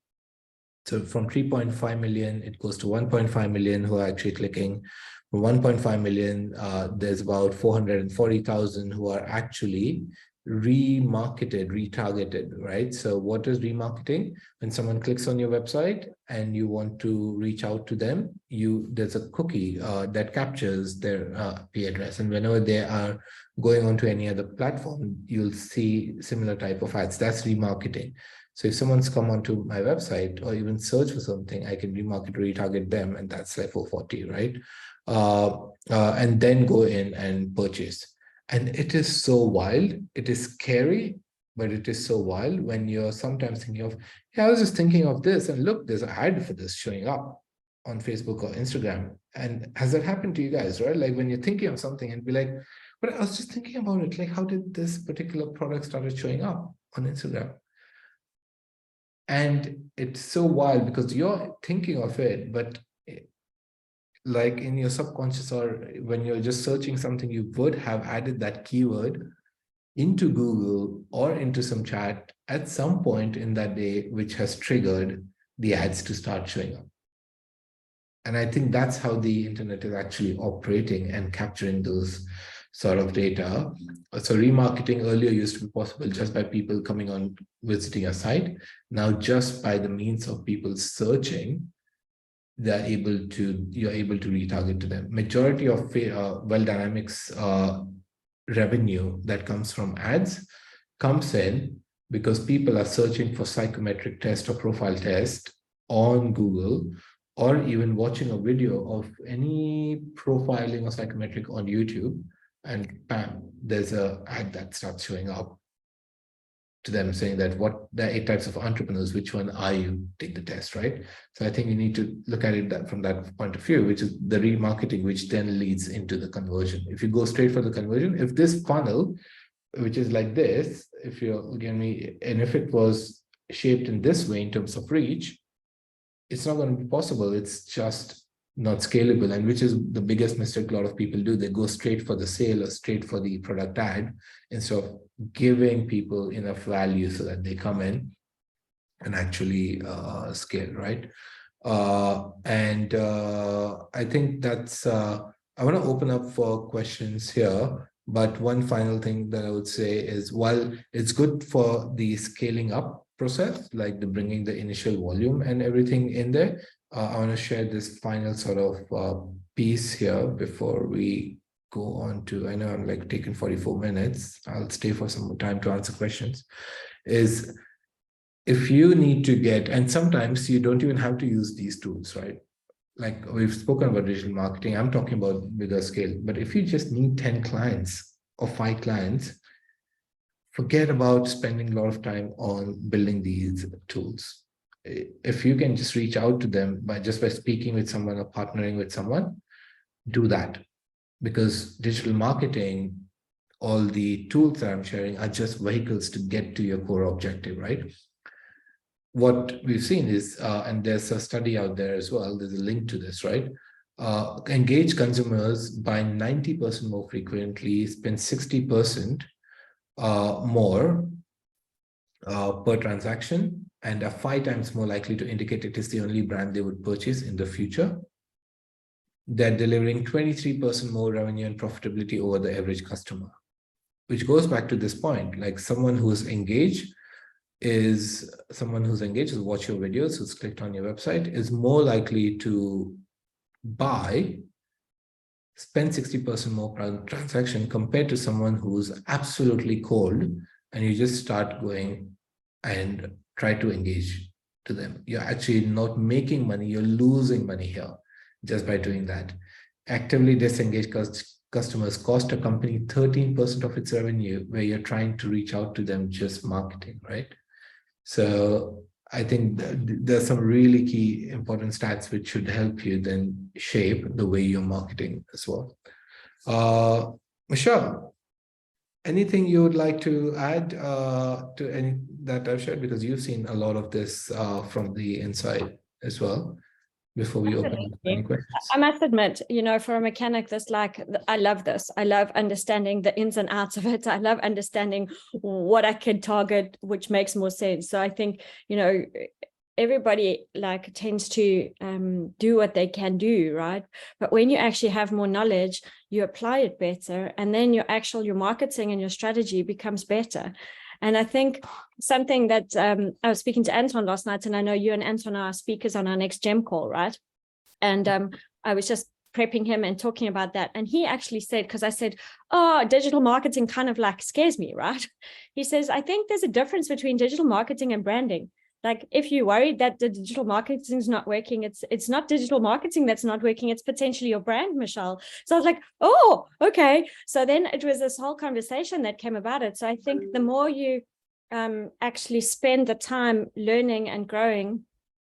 So from 3.5 million, it goes to 1.5 million who are actually clicking. From 1.5 million, there's about 440,000 who are actually remarketed, retargeted, right? So what is remarketing? When someone clicks on your website and you want to reach out to them, there's a cookie that captures their IP address. And whenever they are going on to any other platform, you'll see similar type of ads. That's remarketing. So if someone's come onto my website or even search for something, I can remarket, retarget them, and that's like 440, right? And then go in and purchase. And it is so wild. It is scary, but it is so wild when you're sometimes thinking of, yeah, I was just thinking of this, and look, there's an ad for this showing up on Facebook or Instagram. And has that happened to you guys, right? Like when you're thinking of something and be like, but I was just thinking about it. Like, how did this particular product started showing up on Instagram? And it's so wild because you're thinking of it, but like in your subconscious or when you're just searching something, you would have added that keyword into Google or into some chat at some point in that day, which has triggered the ads to start showing up. And I think that's how the internet is actually operating and capturing those sort of data. So remarketing earlier used to be possible just by people coming on visiting a site. Now, just by the means of people searching, you're able to retarget to them. Majority of Well Dynamics revenue that comes from ads comes in because people are searching for psychometric test or profile test on Google, or even watching a video of any profiling or psychometric on YouTube, and bam, there's a ad that starts showing up to them saying that what the 8 types of entrepreneurs, which one are you? Take the test, right? So I think you need to look at it from that point of view, which is the remarketing, which then leads into the conversion. If you go straight for the conversion, if this funnel, which is like this, if you're looking me, and if it was shaped in this way in terms of reach, it's not going to be possible. It's just not scalable, and which is the biggest mistake a lot of people do. They go straight for the sale or straight for the product ad instead of giving people enough value so that they come in and actually scale, right? I think that's, I want to open up for questions here. But one final thing that I would say is, while it's good for the scaling up process, like the bringing the initial volume and everything in there, I want to share this final sort of piece here before we go on to, I know I'm like taking 44 minutes. I'll stay for some more time to answer questions. Is if you need to get, and sometimes you don't even have to use these tools, right? Like we've spoken about digital marketing, I'm talking about bigger scale, but if you just need 10 clients or 5 clients, forget about spending a lot of time on building these tools. If you can just reach out to them by speaking with someone or partnering with someone, do that. Because digital marketing, all the tools that I'm sharing are just vehicles to get to your core objective, right? What we've seen is, and there's a study out there as well, there's a link to this, right? Engage consumers buy 90% more frequently, spend 60% more per transaction, and are 5 times more likely to indicate it is the only brand they would purchase in the future. They're delivering 23% more revenue and profitability over the average customer, which goes back to this point, like someone who's engaged, who's watched your videos, who's clicked on your website, is more likely to spend 60% more per transaction compared to someone who's absolutely cold, and you just start going and try to engage to them. You're actually not making money, you're losing money here just by doing that. Actively disengaged customers cost a company 13% of its revenue, where you're trying to reach out to them just marketing, right? So I think there's some really key important stats which should help you then shape the way you're marketing as well. Michelle, Anything you would like to add to any that I've shared? Because you've seen a lot of this from the inside as well, before we open up any Absolutely. questions. I must admit, for a mechanic, I love this. I love understanding the ins and outs of it. I love understanding what I can target, which makes more sense. So I think, everybody tends to do what they can do, right? But when you actually have more knowledge, you apply it better, and then your marketing and your strategy becomes better. And I think something that I was speaking to Anton last night, and I know you and Anton are speakers on our next Gem call, right? And I was just prepping him and talking about that. And he actually said, because I said, oh, digital marketing kind of scares me, right? He says, I think there's a difference between digital marketing and branding. Like, if you're worried that the digital marketing is not working, it's not digital marketing that's not working. It's potentially your brand, Michelle. So I was like, oh, okay. So then it was this whole conversation that came about it. So I think the more you actually spend the time learning and growing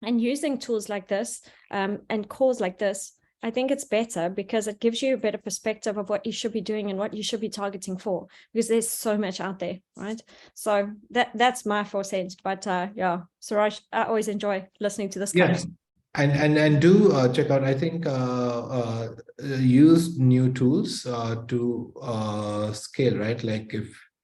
and using tools like this and calls like this, I think it's better, because it gives you a better perspective of what you should be doing and what you should be targeting for, because there's so much out there, right? So that's my 4 cents. But yeah, Suraj, I always enjoy listening to this kind of Yes, and do check out. I think use new tools to scale, right? Like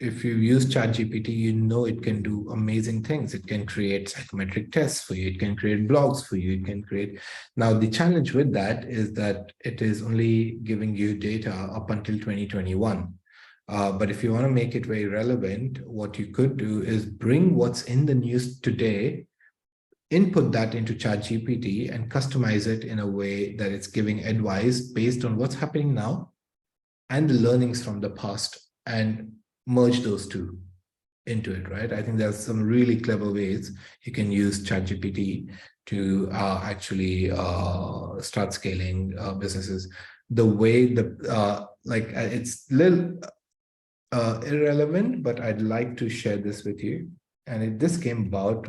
if you use ChatGPT, you know it can do amazing things. It can create psychometric tests for you. It can create blogs for you. It can create. Now the challenge with that is that it is only giving you data up until 2021. But if you want to make it very relevant, what you could do is bring what's in the news today, input that into ChatGPT, and customize it in a way that it's giving advice based on what's happening now and the learnings from the past, and merge those two into it, right? I think there's some really clever ways you can use ChatGPT to actually start scaling businesses. The way it's little irrelevant, but I'd like to share this with you. And this came about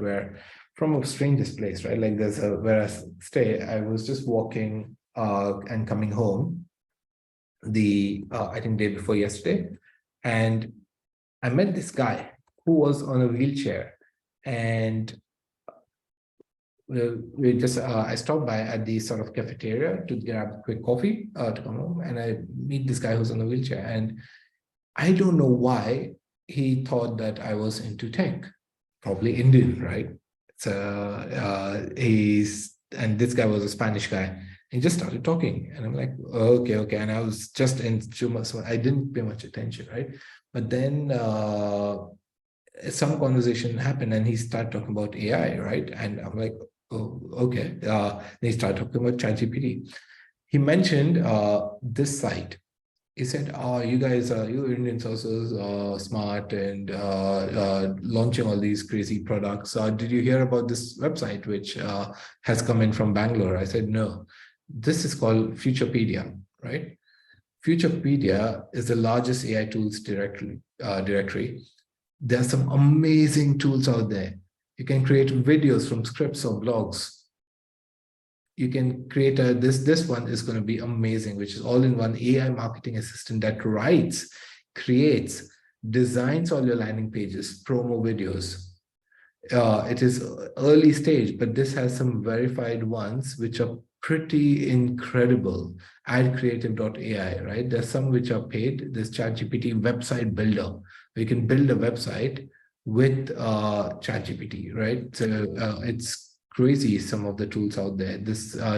from a strangest place, right? Like where I stay, I was just walking and coming home I think day before yesterday, and I met this guy who was on a wheelchair, and we just I stopped by at the sort of cafeteria to grab a quick coffee to come home, and I meet this guy who's on a wheelchair, and I don't know why he thought that I was into tech, probably Indian, right? So and this guy was a Spanish guy. He just started talking, and I'm like, okay. And I was just in too much, so I didn't pay much attention, right? But then some conversation happened, and he started talking about AI, right? And I'm like, oh, okay. He started talking about ChatGPT. He mentioned this site. He said, "Oh, you guys, you Indians also smart and launching all these crazy products. Did you hear about this website which has come in from Bangalore?" I said, "No. This is called Futurepedia, right? Futurepedia is the largest AI tools directory. There are some amazing tools out there. You can create videos from scripts or blogs. You can create this one is going to be amazing, which is all-in-one AI marketing assistant that writes, creates, designs all your landing pages, promo videos. It is early stage, but this has some verified ones which are pretty incredible. Adcreative.ai, right? There's some which are paid. This ChatGPT website builder, we can build a website with ChatGPT, right? So it's crazy, some of the tools out there.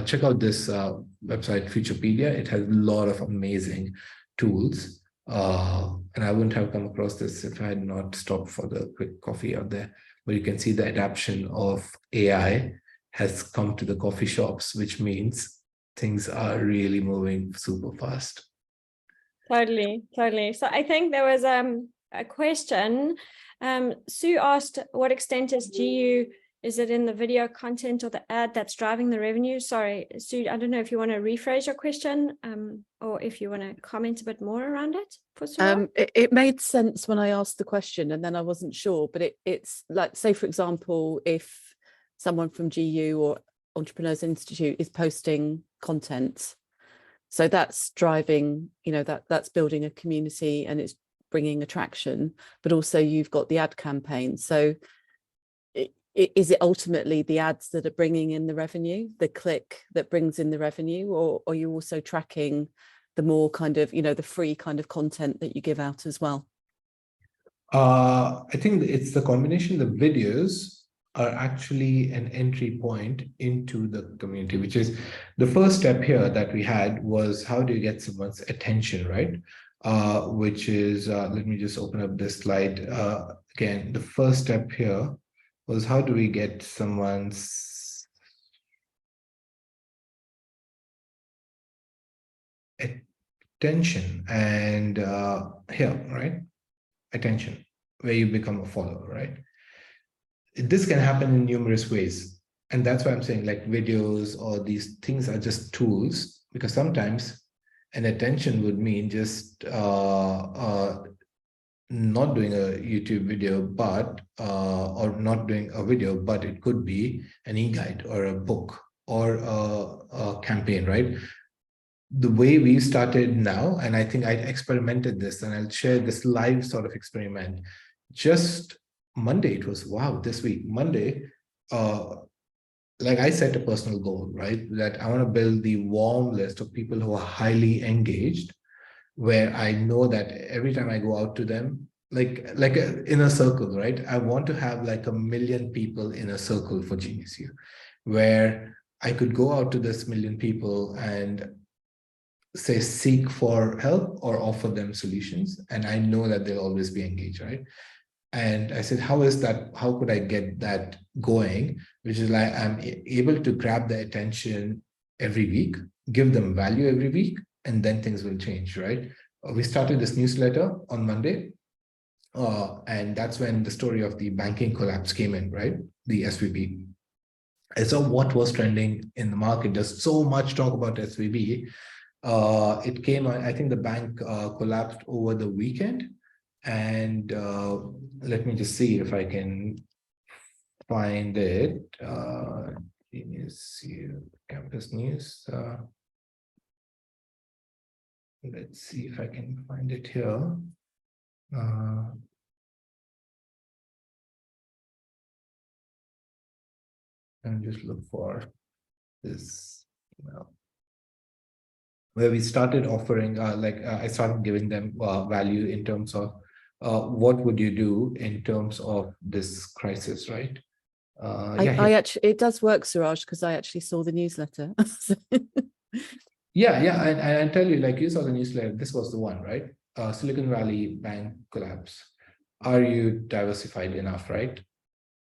Check out this website, Futurepedia. It has a lot of amazing tools. And I wouldn't have come across this if I had not stopped for the quick coffee out there. But you can see the adoption of AI has come to the coffee shops, which means things are really moving super fast. Totally. So I think there was a question. Sue asked, what extent is GU, is it in the video content or the ad that's driving the revenue? Sorry, Sue, I don't know if you want to rephrase your question or if you want to comment a bit more around it for Sue. It made sense when I asked the question, and then I wasn't sure, but it's like, say, for example, if someone from GU or Entrepreneurs Institute is posting content, so that's driving, that's building a community, and it's bringing attraction, but also you've got the ad campaign. So is it ultimately the ads that are bringing in the revenue, the click that brings in the revenue, or are you also tracking the more kind of, the free kind of content that you give out as well? I think it's the combination. The videos are actually an entry point into the community, which is the first step here that we had was how do you get someone's attention, right? Which is, let me just open up this slide. Again, the first step here was how do we get someone's attention, and here, right? Attention, where you become a follower, right? This can happen in numerous ways. And that's why I'm saying like videos or these things are just tools, because sometimes an attention would mean just not doing a YouTube video, but or not doing a video, but it could be an e-guide or a book or a campaign, right? The way we started now, and I think I experimented this, and I'll share this live sort of experiment. Just Monday, it was, wow, this week, Monday, like I set a personal goal, right? That I want to build the warm list of people who are highly engaged, where I know that every time I go out to them, like in a circle, right? I want to have like 1 million people in a circle for Genius U, where I could go out to this 1 million people and say seek for help or offer them solutions, and I know that they'll always be engaged, right? And I said, how is that? How could I get that going? Which is like I'm able to grab the attention every week, give them value every week, and then things will change, right? We started this newsletter on Monday, and that's when the story of the banking collapse came in, right? The SVB. I saw what was trending in the market. There's so much talk about SVB. It came, I think the bank collapsed over the weekend. And let me just see if I can find it. Genius U Campus News. Let's see if I can find it here. And just look for this email, where we started offering, I started giving them value in terms of what would you do in terms of this crisis, right? I actually, it does work, Suraj, because I actually saw the newsletter. Yeah, and I tell you, like you saw the newsletter, this was the one, right? Silicon Valley bank collapse. Are you diversified enough, right?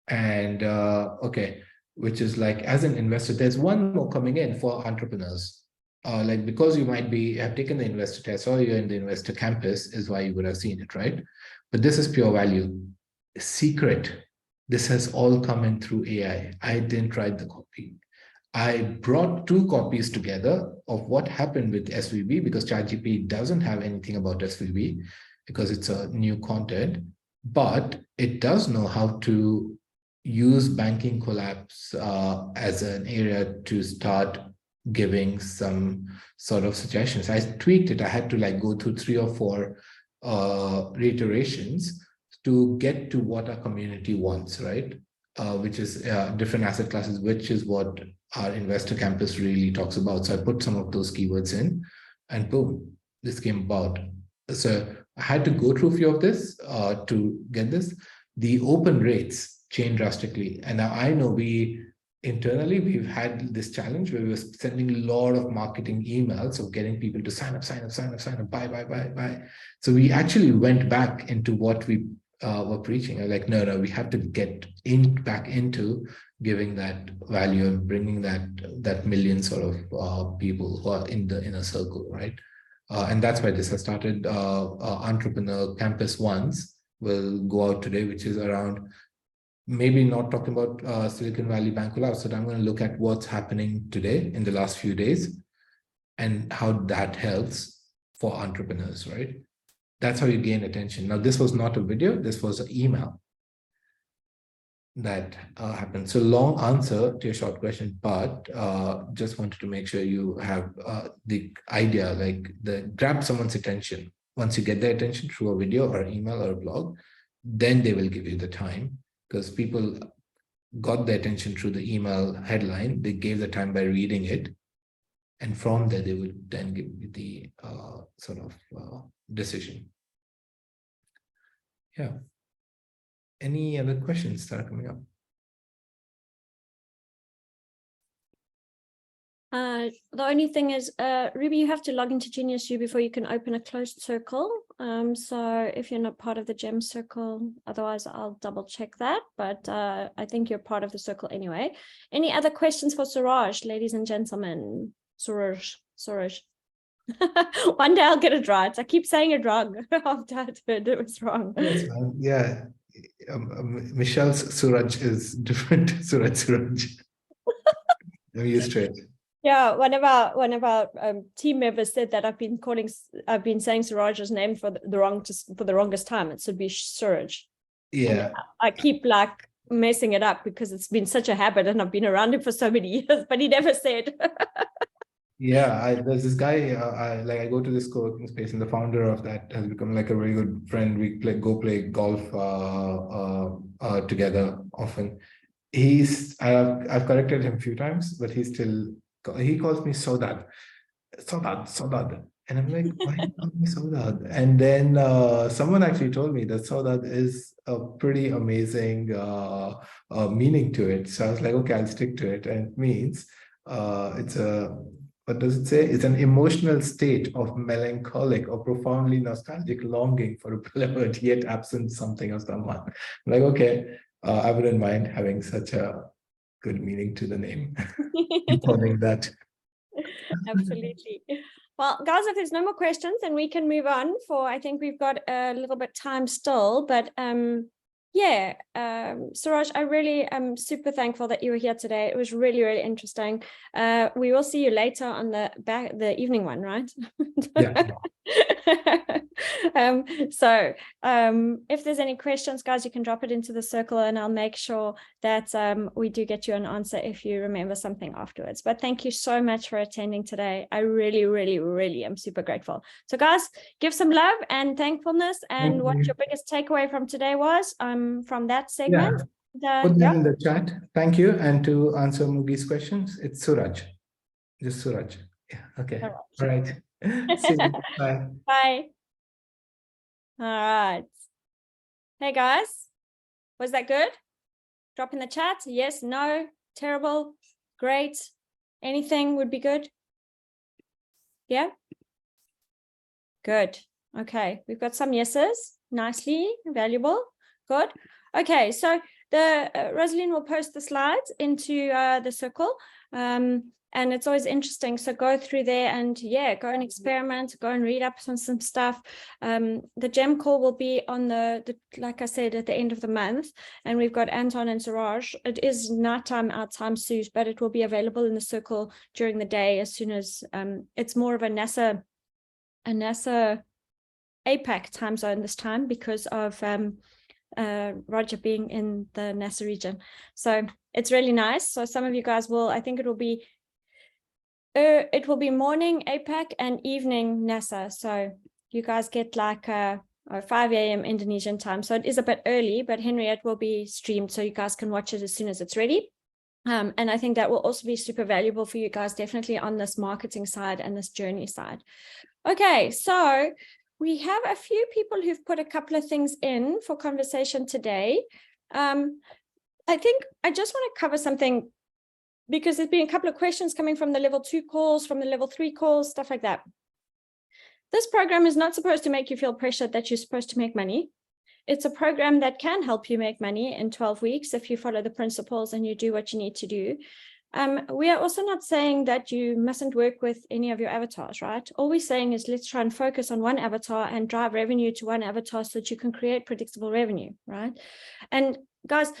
And okay, which is like, as an investor, there's one more coming in for entrepreneurs. Like, because you might have taken the investor test or you're in the investor campus is why you would have seen it, right? But this is pure value. Secret, this has all come in through AI. I didn't write the copy. I brought 2 copies together of what happened with SVB, because ChatGPT doesn't have anything about SVB because it's a new content, but it does know how to use banking collapse as an area to start giving some sort of suggestions. I tweaked it. I had to like go through 3 or 4 reiterations to get to what our community wants, right? Which is different asset classes, which is what our investor campus really talks about. So I put some of those keywords in, and boom, this came about. So I had to go through a few of this to get this. The open rates changed drastically. And now I know internally, we've had this challenge where we were sending a lot of marketing emails of getting people to sign up, buy. So we actually went back into what we were preaching. Like, no, we have to get back into giving that value and bringing that million sort of people who are in the inner circle, right? And that's why this has started. Entrepreneur Campus Ones will go out today, which is around, maybe not talking about Silicon Valley Bank collapse, but I'm going to look at what's happening today in the last few days and how that helps for entrepreneurs, right? That's how you gain attention. Now, this was not a video, this was an email that happened. So long answer to your short question, but just wanted to make sure you have the idea, like grab someone's attention once you get their attention through a video or email or a blog, then they will give you the time, because people got the attention through the email headline. They gave the time by reading it. And from there, they would then give you the sort of decision. Yeah. Any other questions that are coming up? The only thing is, Ruby, you have to log into GeniusU before you can open a closed circle. So if you're not part of the GEM circle, otherwise I'll double check that. But I think you're part of the circle anyway. Any other questions for Suraj, ladies and gentlemen? Suraj. One day I'll get it right. I keep saying it wrong after I heard it was wrong. Yes, yeah. Michelle's Suraj is different. Suraj. I'm used to it. Yeah, one of our team members said that I've been saying Suraj's name for the longest time. It should be Suraj. Yeah. And I keep like messing it up because it's been such a habit and I've been around him for so many years, but he never said. Yeah, there's this guy, I go to this co-working space, and the founder of that has become like a very good friend. We go play golf together often. I've corrected him a few times, but he calls me Saudad. And I'm like, why do you call me Saudad? And then someone actually told me that Saudad is a pretty amazing meaning to it. So I was like, okay, I'll stick to it. And it means what does it say? It's an emotional state of melancholic or profoundly nostalgic longing for a beloved yet absent something or someone. I'm like, okay, I wouldn't mind having such a good meaning to the name. Calling that. Absolutely. Well, guys, if there's no more questions, then we can move on. I think we've got a little bit time still, but yeah, Suraj, I really am super thankful that you were here today. It was really, really interesting. We will see you later on the evening one, right? Yeah. So if there's any questions, guys, you can drop it into the circle and I'll make sure that we do get you an answer if you remember something afterwards. But thank you so much for attending today. I really, really, really am super grateful. So guys, give some love and thankfulness and what your biggest takeaway from today was from that segment. Yeah. Put that in the chat. Thank you. And to answer Mugi's questions, it's Suraj. Just Suraj. Yeah. Okay. All right. See you. Bye. Bye. All right. Hey guys, was that good? Drop in the chat. Yes, no, terrible, great, anything would be good. Yeah. Good. Okay, we've got some yeses. Nicely, valuable. Good. Okay, so the Rosalind will post the slides into the circle. And it's always interesting. So go through there and yeah, go and experiment, go and read up on some stuff. The GEM call will be on like I said, at the end of the month. And we've got Anton and Suraj. It is nighttime, our time suit, but it will be available in the circle during the day as soon as it's more of a NASA APAC time zone this time because of Roger being in the NASA region. So it's really nice. So some of you guys I think it will be morning APAC and evening NASA. So you guys get like 5 a.m. Indonesian time. So it is a bit early, but Henriette will be streamed so you guys can watch it as soon as it's ready. And I think that will also be super valuable for you guys, definitely on this marketing side and this journey side. Okay, so we have a few people who've put a couple of things in for conversation today. I think I just want to cover something because there's been a couple of questions coming from the level 2 calls, from the level 3 calls, stuff like that. This program is not supposed to make you feel pressured that you're supposed to make money. It's a program that can help you make money in 12 weeks if you follow the principles and you do what you need to do. We are also not saying that you mustn't work with any of your avatars, right? All we're saying is let's try and focus on one avatar and drive revenue to one avatar so that you can create predictable revenue, right? And guys,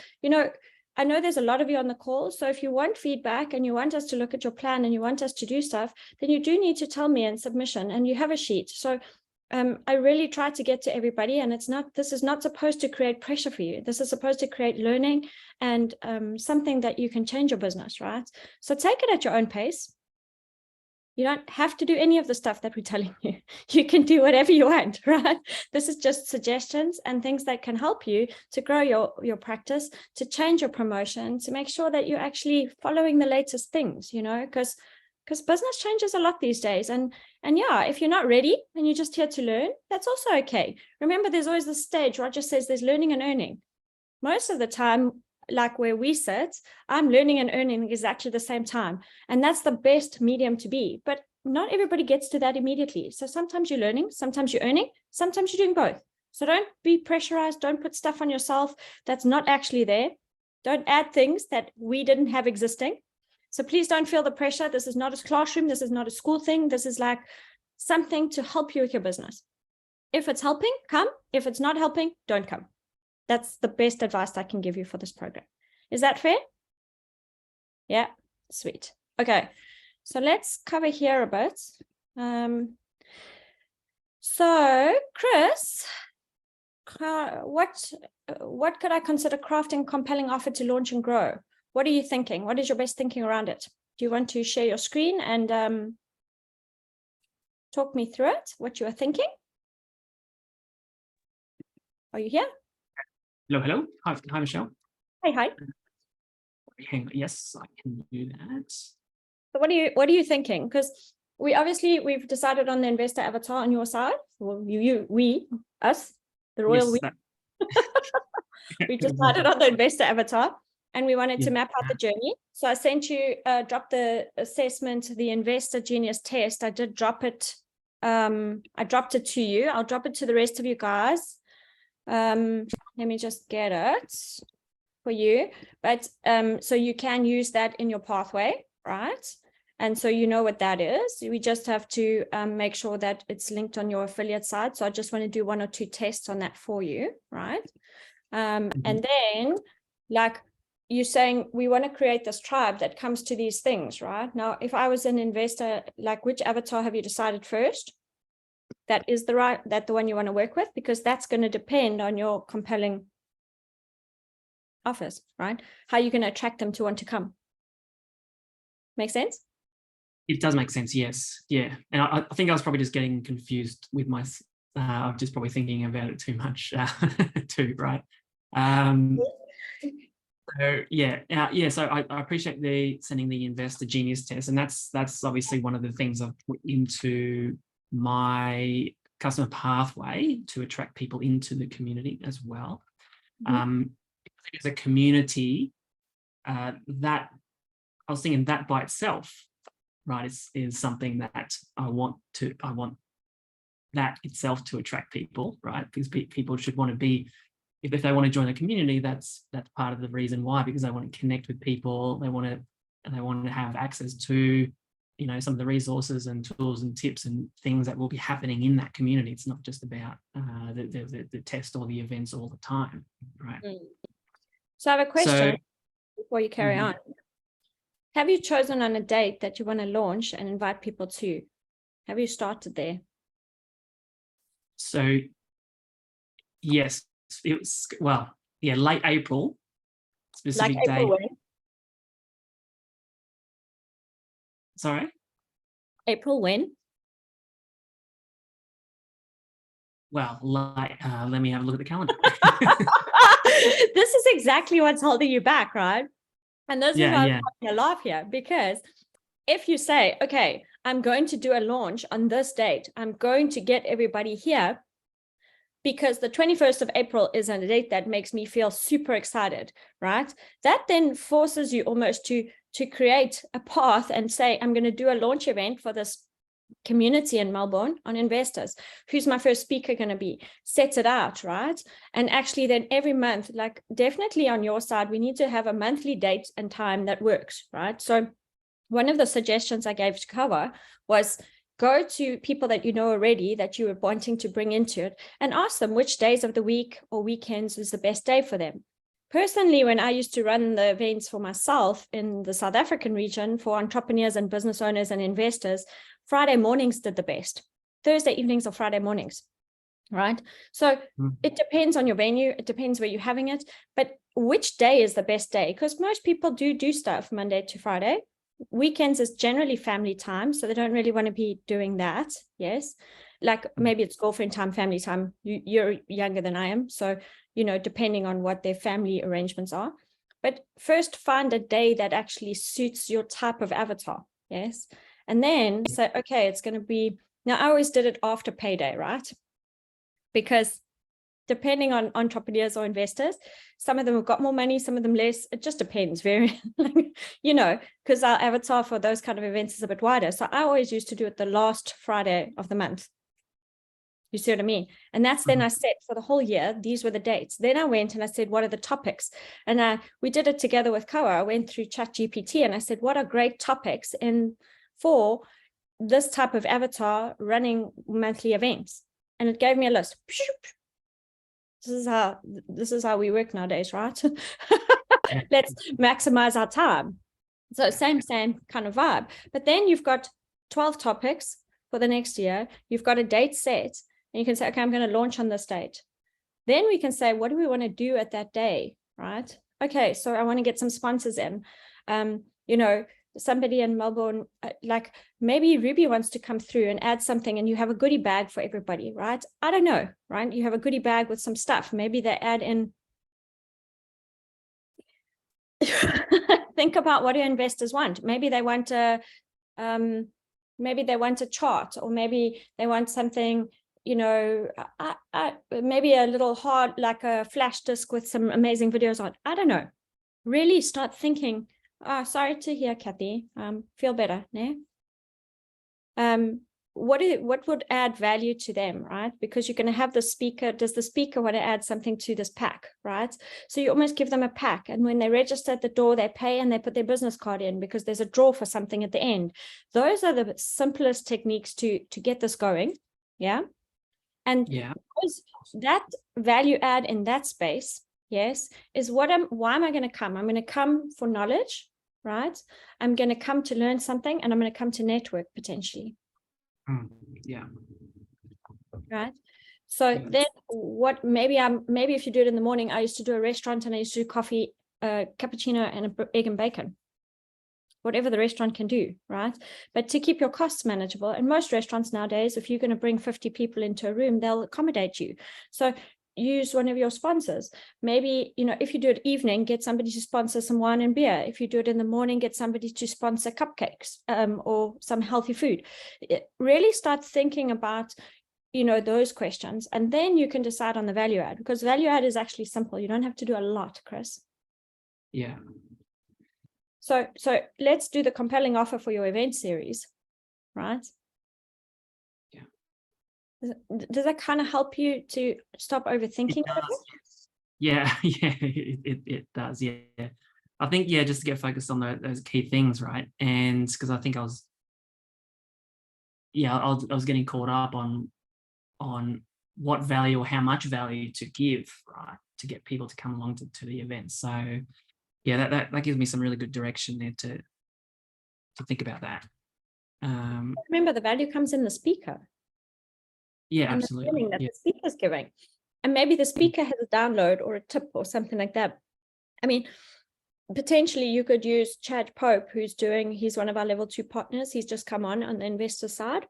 I know there's a lot of you on the call. So if you want feedback and you want us to look at your plan and you want us to do stuff, then you do need to tell me in submission and you have a sheet. So I really try to get to everybody, and this is not supposed to create pressure for you. This is supposed to create learning and something that you can change your business, right? So take it at your own pace. You don't have to do any of the stuff that we're telling you. You can do whatever you want, right? This is just suggestions and things that can help you to grow your practice, to change your promotion, to make sure that you're actually following the latest things, because business changes a lot these days. And yeah, if you're not ready and you're just here to learn, that's also okay. Remember, there's always this stage. Roger says there's learning and earning. Most of the time, like where we sit, I'm learning and earning exactly the same time. And that's the best medium to be. But not everybody gets to that immediately. So sometimes you're learning, sometimes you're earning, sometimes you're doing both. So don't be pressurized. Don't put stuff on yourself that's not actually there. Don't add things that we didn't have existing. So please don't feel the pressure. This is not a classroom. This is not a school thing. This is like something to help you with your business. If it's helping, come. If it's not helping, don't come. That's the best advice I can give you for this program. Is that fair? Yeah, sweet. Okay, so let's cover here a bit. So Chris, what could I consider crafting compelling offer to launch and grow? What are you thinking? What is your best thinking around it? Do you want to share your screen and talk me through it, what you are thinking? Are you here? Hello. Hi, Michelle. Hi. Yes, I can do that. So what are you thinking? Because we've decided on the investor avatar on your side. Well, us, the royal Yes, we decided on the investor avatar, and we wanted to Yeah. map out the journey. So I sent you, dropped the assessment, the investor genius test. I did drop it. I dropped it to you. I'll drop it to the rest of you guys. Let me just get it for you. But so you can use that in your pathway, right? And so you know what that is. We just have to make sure that it's linked on your affiliate side. So I just want to do 1 or 2 tests on that for you, right? And then, like you're saying, we want to create this tribe that comes to these things, right? Now, if I was an investor, like which avatar have you decided first? That is the one you want to work with, because that's going to depend on your compelling offers, right? How you're going to attract them to want to come. Make sense? It does make sense, yes. Yeah. And I think I was probably just getting confused with I'm just probably thinking about it too much too, right? So I appreciate sending the investor genius test, and that's obviously one of the things I've put into my customer pathway to attract people into the community as well. As a community, that I was thinking that by itself, right, is something that I want that itself to attract people, right? Because people should want to be, if they want to join the community, that's part of the reason why, because they want to connect with people, they want to have access to, some of the resources and tools and tips and things that will be happening in that community. It's not just about the test or the events all the time, right? So I have a question before you carry on. Have you chosen on a date that you want to launch and invite people to? Have you started there? So yes, it was, late April, specific like April date. when? Sorry? April when? Well, let me have a look at the calendar. This is exactly what's holding you back, right? And this is why I'm having a laugh here, because if you say, okay, I'm going to do a launch on this date, I'm going to get everybody here, because the 21st of April is a date that makes me feel super excited, right? That then forces you almost to create a path and say, I'm going to do a launch event for this community in Melbourne on investors. Who's my first speaker going to be? Set it out, right? And actually then every month, like definitely on your side, we need to have a monthly date and time that works, right? So one of the suggestions I gave to cover was go to people that you know already that you were wanting to bring into it and ask them which days of the week or weekends is the best day for them. Personally, when I used to run the events for myself in the South African region for entrepreneurs and business owners and investors, Friday mornings did the best. Thursday evenings or Friday mornings, right? So it depends on your venue. It depends where you're having it. But which day is the best day? Because most people do stuff Monday to Friday. Weekends is generally family time, so they don't really want to be doing that. Yes, like maybe it's girlfriend time, family time. You're younger than I am, so depending on what their family arrangements are. But first find a day that actually suits your type of avatar. Yes, and then say, okay, it's going to be, now I always did it after payday, right? Because depending on entrepreneurs or investors, some of them have got more money, some of them less. It just depends, very, because our avatar for those kind of events is a bit wider. So I always used to do it the last Friday of the month. You see what I mean? And that's then I set for the whole year, these were the dates. Then I went and I said, what are the topics? And we did it together with Koa. I went through ChatGPT and I said, what are great topics for this type of avatar running monthly events? And it gave me a list. This is how we work nowadays, right? Let's maximize our time. So same kind of vibe. But then you've got 12 topics for the next year. You've got a date set, and you can say, okay, I'm going to launch on this date. Then we can say, what do we want to do at that day, right? Okay, so I want to get some sponsors in. Somebody in Melbourne, like maybe Ruby wants to come through and add something, and you have a goodie bag for everybody, right? I don't know, right? You have a goodie bag with some stuff. Maybe they add in. Think about what do investors want. Maybe they want a chart, or maybe they want something, maybe a little hard, like a flash disk with some amazing videos on. I don't know. Really start thinking. Oh, sorry to hear, Kathy. Feel better, né? What would add value to them, right? Because you're going to have the speaker. Does the speaker want to add something to this pack, right? So you almost give them a pack, and when they register at the door, they pay and they put their business card in because there's a draw for something at the end. Those are the simplest techniques to get this going, yeah. And that value add in that space, yes, is why am I going to come? I'm going to come for knowledge. Right? I'm going to come to learn something, and I'm going to come to network potentially. Yeah. Right. So then maybe if you do it in the morning, I used to do a restaurant and I used to do coffee, cappuccino and egg and bacon, whatever the restaurant can do. Right. But to keep your costs manageable, and most restaurants nowadays, if you're going to bring 50 people into a room, they'll accommodate you. So use one of your sponsors. Maybe, if you do it evening, get somebody to sponsor some wine and beer. If you do it in the morning, get somebody to sponsor cupcakes or some healthy food. Really start thinking about, those questions, and then you can decide on the value add, because value add is actually simple. You don't have to do a lot, Chris. Yeah. So let's do the compelling offer for your event series, right? Does that kind of help you to stop overthinking? Yeah, it does. Yeah, I think just to get focused on those key things, right? And because I think I was getting caught up on what value or how much value to give, right, to get people to come along to the event. So yeah, that gives me some really good direction there to think about that. Remember, the value comes in the speaker. Yeah, and absolutely. The speaker's giving, and maybe the speaker has a download or a tip or something like that. I mean, potentially you could use Chad Pope, he's one of our level 2 partners. He's just come on the investor side,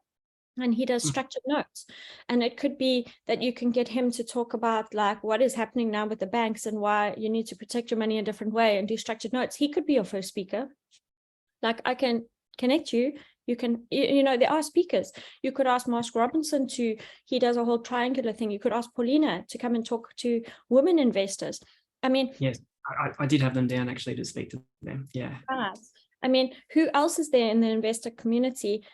and he does structured notes. And it could be that you can get him to talk about like what is happening now with the banks and why you need to protect your money a different way and do structured notes. He could be your first speaker. Like, I can connect you. You can, there are speakers. You could ask Mark Robinson he does a whole triangular thing. You could ask Paulina to come and talk to women investors. I mean, yes, I did have them down actually to speak to them. Yeah. Right. I mean, who else is there in the investor community?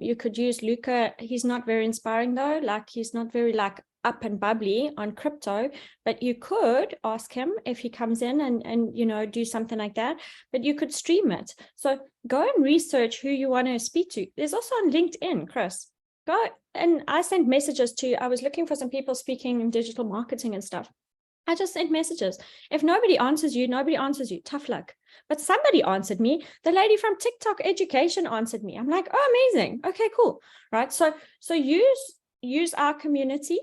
You could use Luca. He's not very inspiring though. Like, he's not very up and bubbly on crypto, but you could ask him if he comes in and do something like that, but you could stream it. So go and research who you want to speak to. There's also on LinkedIn, Chris. Go, and I sent messages I was looking for some people speaking in digital marketing and stuff. I just sent messages. If nobody answers you, nobody answers you. Tough luck. But somebody answered me. The lady from TikTok Education answered me. I'm like, oh, amazing. Okay, cool. Right. So use our community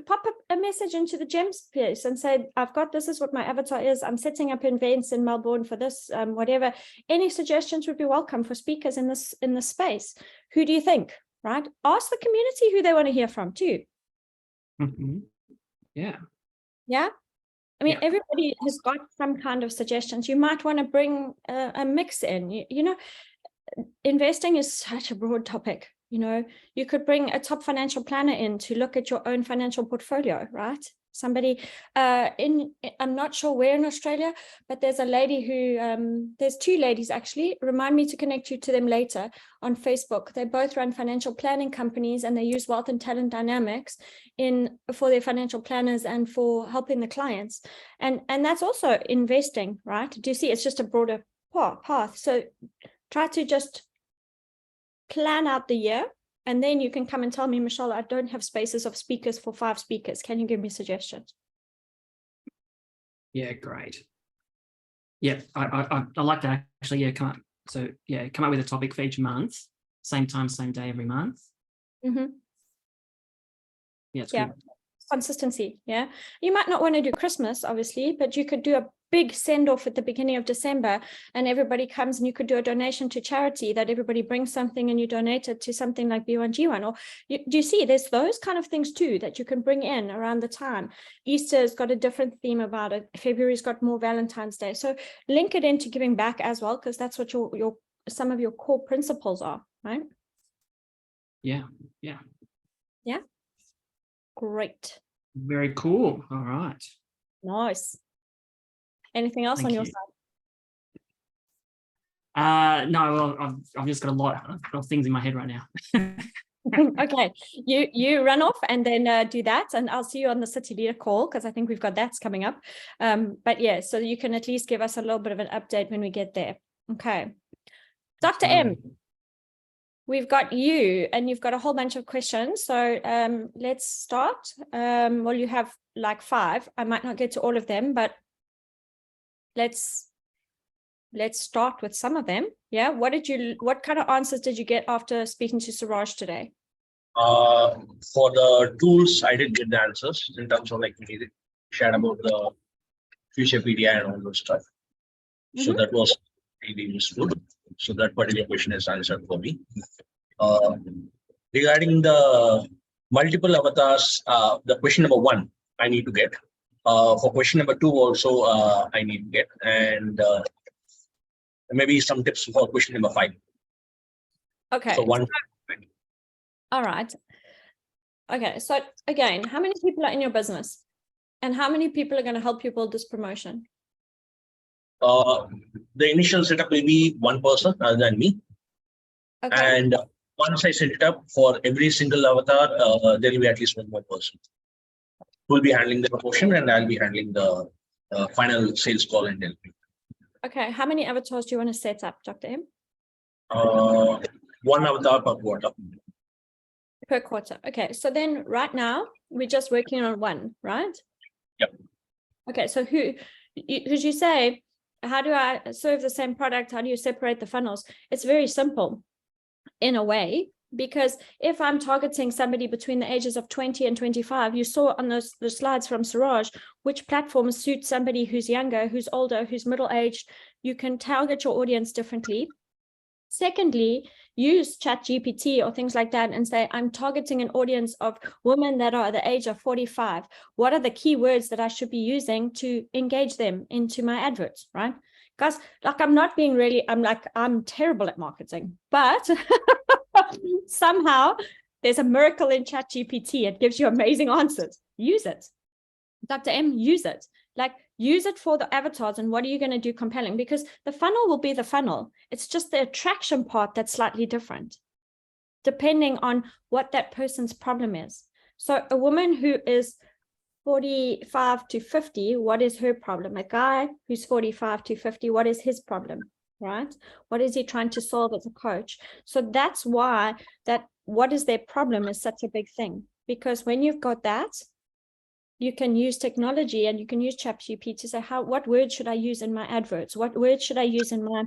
pop up a message into the gems piece and say, I've got, this is what my avatar is. I'm setting up events in Melbourne for this, whatever. Any suggestions would be welcome for speakers in this space. Who do you think, right? Ask the community who they want to hear from too. Mm-hmm. Yeah. Yeah. I mean, Yeah. everybody has got some kind of suggestions. You might want to bring a mix in, you know, investing is such a broad topic. You know, you could bring a top financial planner in to look at your own financial portfolio, right? Somebody I'm not sure where in Australia, but there's a lady who, there's two ladies actually, remind me to connect you to them later on Facebook. They both run financial planning companies and they use wealth and talent dynamics for their financial planners and for helping the clients. And that's also investing, right? Do you see, it's just a broader path. So try to just plan out the year, and then you can come and tell me, Michelle, I don't have spaces of speakers for 5 speakers. Can you give me suggestions? Yeah, great. Yeah, I like that actually. Yeah, come up with a topic for each month, same time, same day every month. Mm-hmm. Yeah, it's Yeah. good. Consistency. Yeah, you might not want to do Christmas, obviously, but you could do a big send-off at the beginning of December, and everybody comes, and you could do a donation to charity, that everybody brings something and you donate it to something like B1G1. Or do you see, there's those kind of things too that you can bring in around the time. Easter's got a different theme about it. February's got more Valentine's Day. So link it into giving back as well, because that's what your some of your core principles are, right? Yeah. Great. Very cool. All right. Nice. Anything else Thank on your you. side? No, well, I've just got a lot of things in my head right now. Okay, you run off and then do that, and I'll see you on the city leader call, because I think we've got that's coming up. But yeah, so you can at least give us a little bit of an update when we get there. Okay, Dr. M, we've got you, and you've got a whole bunch of questions. So let's start. Well, you have like 5. I might not get to all of them, but let's start with some of them. Yeah, what kind of answers did you get after speaking to Suraj today? For the tools, I did get the answers in terms of like we shared about the Futurepedia and all those stuff. So that was really useful. So that particular question is answered for me. Regarding the multiple avatars, the question number 1 I need to get. For question number 2 also I need to get, and maybe some tips for question number 5. Okay. So 1. All right. Okay. So again, how many people are in your business, and how many people are going to help you build this promotion? The initial setup will be 1 person other than me. Okay. And once I set it up for every single avatar, there will be at least 1 more person who will be handling the promotion, and I'll be handling the final sales call and helping. Okay. How many avatars do you want to set up, Dr. M? 1 avatar per quarter. Per quarter. Okay. So then right now we're just working on 1, right? Yep. Okay. So who you say, how do I serve the same product? How do you separate the funnels? It's very simple in a way, because if I'm targeting somebody between the ages of 20 and 25, you saw on the slides from Suraj, which platforms suit somebody who's younger, who's older, who's middle-aged. You can target your audience differently. Secondly, use ChatGPT or things like that and say, I'm targeting an audience of women that are the age of 45. What are the keywords that I should be using to engage them into my adverts, right? Because like, I'm terrible at marketing, but somehow there's a miracle in ChatGPT. It gives you amazing answers. Use it. Dr. M, use it. Like, use it for the avatars. And what are you going to do compelling? Because the funnel will be the funnel. It's just the attraction part that's slightly different, depending on what that person's problem is. So a woman who is 45 to 50, what is her problem? A guy who's 45 to 50, what is his problem, right? What is he trying to solve as a coach? So that's why that what is their problem is such a big thing. Because when you've got that, you can use technology and you can use ChatGPT to say, what words should I use in my adverts? What words should I use in my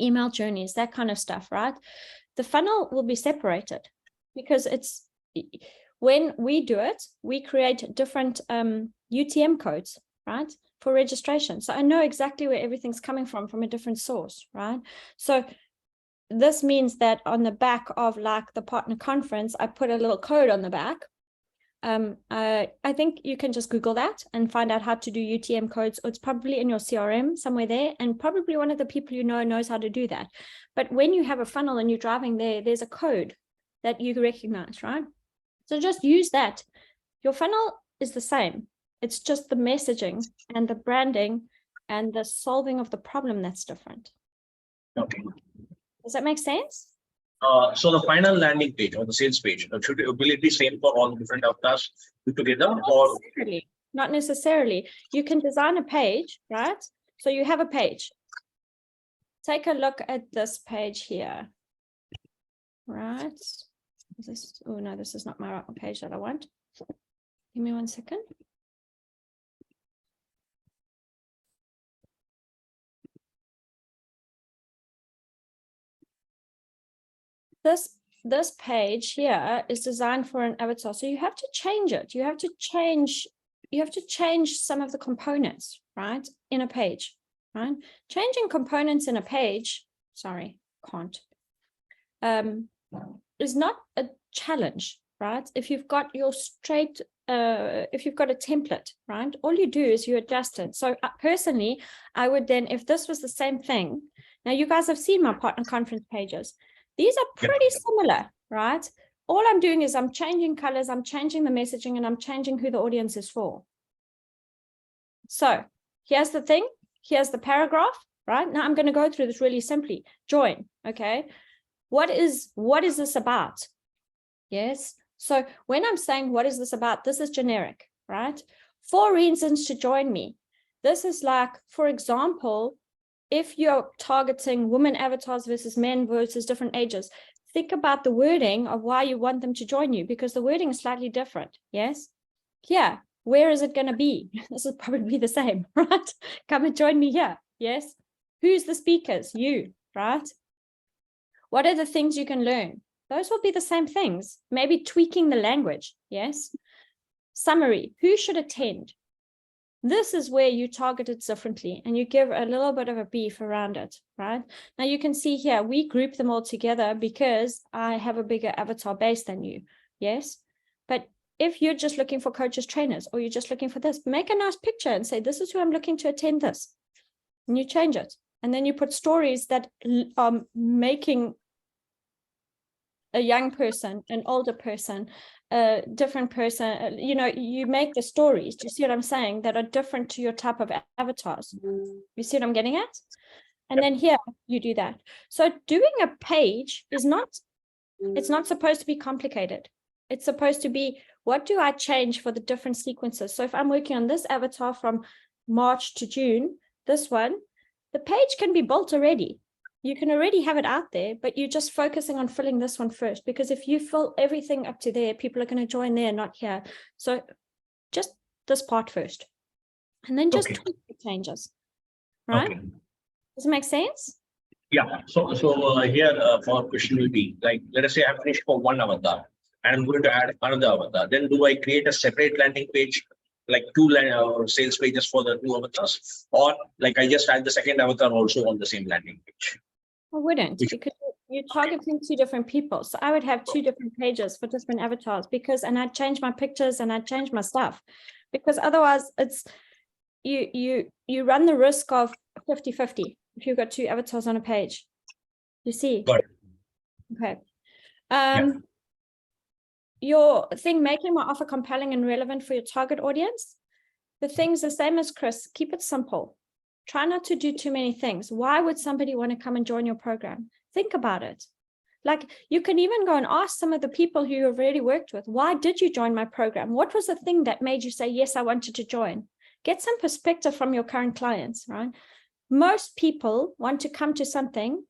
email journeys? That kind of stuff, right? The funnel will be separated because when we do it, we create different UTM codes, right, for registration. So I know exactly where everything's coming from a different source, right? So this means that on the back of like the partner conference, I put a little code on the back. I think you can just Google that and find out how to do UTM codes. It's probably in your CRM somewhere there, and probably one of the people you know knows how to do that. But when you have a funnel and you're driving there, there's a code that you recognize, right? So just use that. Your funnel is the same. It's just the messaging and the branding and the solving of the problem that's different. Okay. Does that make sense? So the final landing page or the sales page, will it be same for all the different avatars put together? Or not necessarily. You can design a page, right? So you have a page. Take a look at this page here, right? Is this, oh no, this is not my page that I want. Give me 1 second. This page here is designed for an avatar, so you have to change it. You have to change some of the components, right, in a page, right? Changing components in a page, sorry, can't, is not a challenge, right? If you've got your if you've got a template, right, all you do is you adjust it. So personally, I would then, if this was the same thing, now you guys have seen my partner conference pages. These are pretty similar, right? All I'm doing is I'm changing colors, I'm changing the messaging, and I'm changing who the audience is for. So here's the thing, here's the paragraph, right? Now I'm going to go through this really simply. Join, okay? What is this about? Yes. So when I'm saying what is this about, this is generic, right? 4 reasons to join me. This is like, for example, if you're targeting women avatars versus men versus different ages, think about the wording of why you want them to join you, because the wording is slightly different. Yes. Yeah. Where is it going to be? This is probably the same, right? Come and join me here. Yes. Who's the speakers? You, right? What are the things you can learn? Those will be the same things, maybe tweaking the language. Yes. Summary, who should attend? This is where you target it differently and you give a little bit of a beef around it, right? Now you can see here, we group them all together because I have a bigger avatar base than you. Yes. But if you're just looking for coaches, trainers, or you're just looking for this, make a nice picture and say, this is who I'm looking to attend this. And you change it. And then you put stories that are making a young person, an older person, a different person, you make the stories, do you see what I'm saying, that are different to your type of avatars. You see what I'm getting at? And then here you do that. So doing a page is it's not supposed to be complicated. It's supposed to be, what do I change for the different sequences? So if I'm working on this avatar from March to June, this one, the page can be built already. You can already have it out there, but you're just focusing on filling this one first, because if you fill everything up to there, people are going to join there, not here. So just this part first, and then just tweak the changes, right? Okay. Does it make sense? Yeah. So here our question will be like, let us say I finished for one avatar and I'm going to add another avatar. Then do I create a separate landing page, like 2 sales pages for the 2 avatars, or like I just add the second avatar also on the same landing page? I wouldn't, because you're targeting 2 different people. So I would have 2 different pages for different avatars, and I'd change my pictures and I'd change my stuff, because otherwise it's you run the risk of 50-50 if you've got 2 avatars on a page. You see? Got it. Okay. Your thing, making my offer compelling and relevant for your target audience. The thing's the same as Chris. Keep it simple. Try not to do too many things. Why would somebody want to come and join your program? Think about it. Like, you can even go and ask some of the people who you've already worked with, why did you join my program? What was the thing that made you say, yes, I wanted to join? Get some perspective from your current clients, right? Most people want to come to something.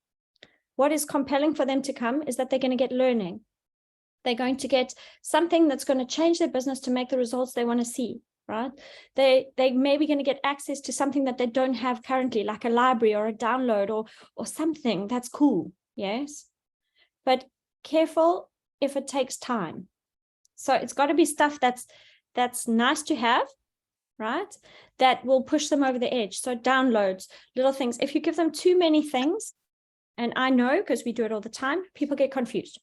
What is compelling for them to come is that they're going to get learning. They're going to get something that's going to change their business to make the results they want to see. Right? They maybe going to get access to something that they don't have currently, like a library or a download or something that's cool. Yes. But careful if it takes time. So it's got to be stuff that's nice to have, right? That will push them over the edge. So downloads, little things. If you give them too many things, and I know because we do it all the time, people get confused,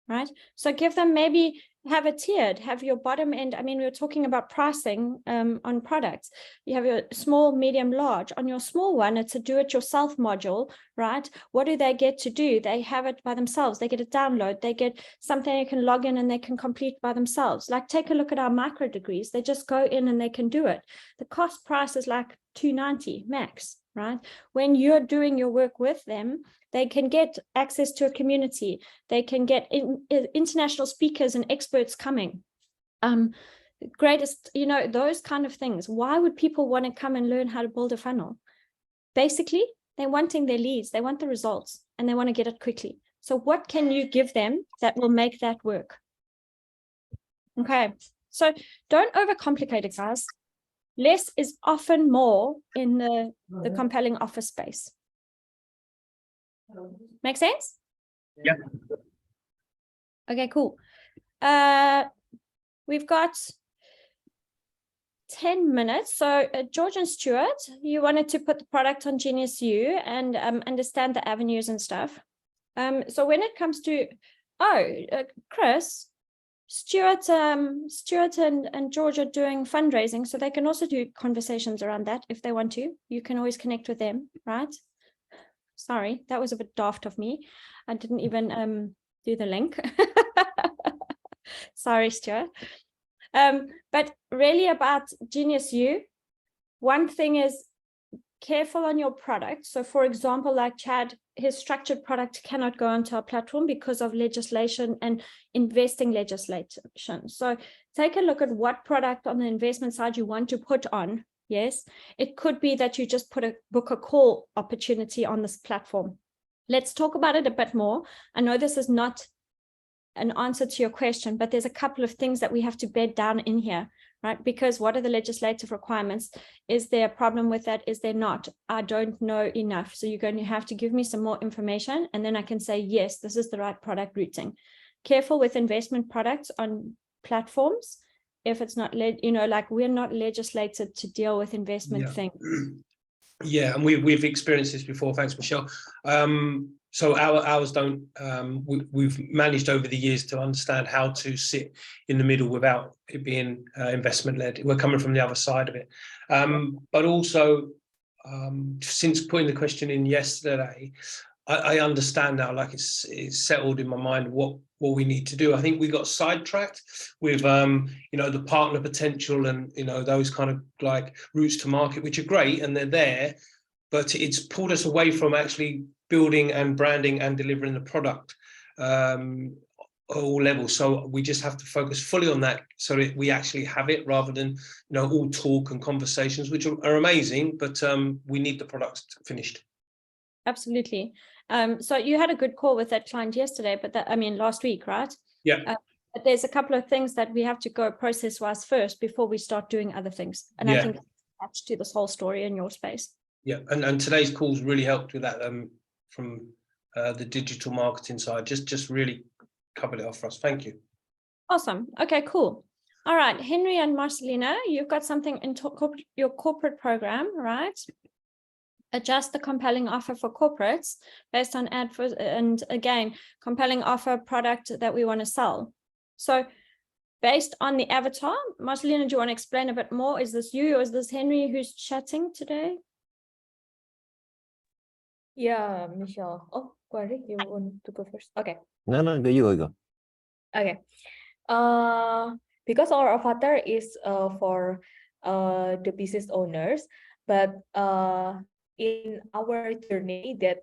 right? So give them, maybe have it tiered, have your bottom end. I mean, we were talking about pricing on products. You have your small, medium, large. On your small one, it's a do-it-yourself module, right? What do they get to do? They have it by themselves. They get a download. They get something they can log in and they can complete by themselves. Like, take a look at our micro degrees. They just go in and they can do it. The cost price is like $290 max, right? When you're doing your work with them, they can get access to a community. They can get international speakers and experts coming. Greatest, those kind of things. Why would people want to come and learn how to build a funnel? Basically, they're wanting their leads. They want the results and they want to get it quickly. So what can you give them that will make that work? Okay, so don't overcomplicate it, guys. Less is often more in the compelling offer space. Make sense? Yeah. Okay, cool. We've got 10 minutes. So George and Stuart, you wanted to put the product on Genius U and understand the avenues and stuff. So when it comes to, Chris, Stuart and George are doing fundraising, so they can also do conversations around that if they want to. You can always connect with them, right? Sorry, that was a bit daft of me. I didn't even do the link. Sorry, Stuart. But really about Genius U, one thing is careful on your product. So for example, like Chad, his structured product cannot go onto our platform because of legislation and investing legislation. So take a look at what product on the investment side you want to put on. Yes, it could be that you just book a call opportunity on this platform. Let's talk about it a bit more. I know this is not an answer to your question, but there's a couple of things that we have to bed down in here, right? Because what are the legislative requirements? Is there a problem with that? Is there not? I don't know enough. So you're going to have to give me some more information, and then I can say, yes, this is the right product routing. Careful with investment products on platforms. If it's not, like we're not legislated to deal with investment things. Yeah, and we've experienced this before. Thanks, Michelle. So ours don't. We've managed over the years to understand how to sit in the middle without it being investment led. We're coming from the other side of it, but also since putting the question in yesterday, I understand now. Like it's settled in my mind what we need to do. I think we got sidetracked with the partner potential and those kind of like routes to market, which are great and they're there, but it's pulled us away from actually building and branding and delivering the product at all levels. So we just have to focus fully on that so that we actually have it rather than all talk and conversations, which are amazing, but we need the products finished. Absolutely. So you had a good call with that client yesterday, but last week, right? Yeah. But there's a couple of things that we have to go process-wise first before we start doing other things. And I think that's attached to this whole story in your space. Yeah, and today's calls really helped with that from the digital marketing side. Just really covered it off for us. Thank you. Awesome. Okay, cool. All right, Henry and Marcelina, you've got something in your corporate program, right? Adjust the compelling offer for corporates based on and again, compelling offer product that we want to sell. So based on the avatar, Marcelina, do you want to explain a bit more? Is this you or is this Henry who's chatting today? Yeah, Michelle. Oh, Quarry, you want to go first? Okay. No, you go. Okay. Because our avatar is for the business owners, but in our journey that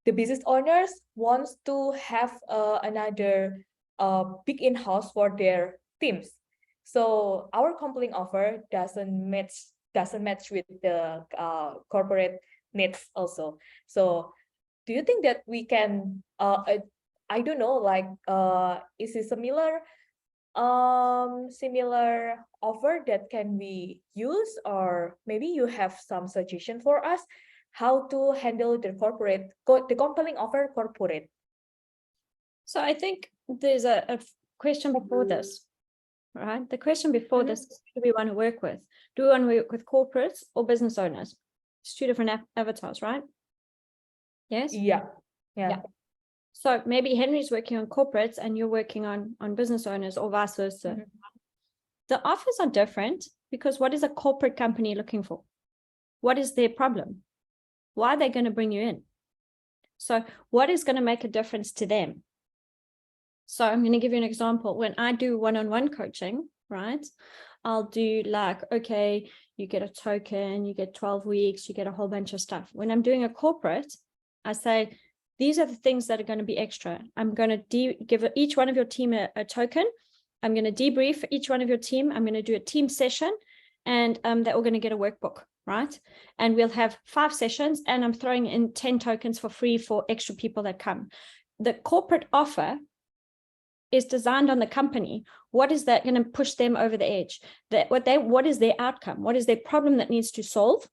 the business owners wants to have another big in-house for their teams. So our compelling offer doesn't match with the corporate needs also. So do you think that we can I don't know, like is it similar offer that can we use, or maybe you have some suggestion for us how to handle the compelling offer corporate? So I think there's a question before this, right? The question before this is, who do we want to work with? Do we want to work with corporates or business owners? It's two different avatars, right? Yes? Yeah. Yeah. So maybe Henry's working on corporates and you're working on business owners, or vice versa. The offers are different because what is a corporate company looking for? What is their problem? Why are they going to bring you in? So what is going to make a difference to them? So I'm going to give you an example. When I do one-on-one coaching, right, I'll do like, okay, you get a token, you get 12 weeks, you get a whole bunch of stuff. When I'm doing a corporate, I say, these are the things that are going to be extra. I'm going to give each one of your team a token. I'm going to debrief each one of your team. I'm going to do a team session, and they're all going to get a workbook, right? And we'll have 5 sessions, and I'm throwing in 10 tokens for free for extra people that come. The corporate offer is designed on the company. What is that going to push them over the edge? What is their outcome? What is their problem that needs to solve?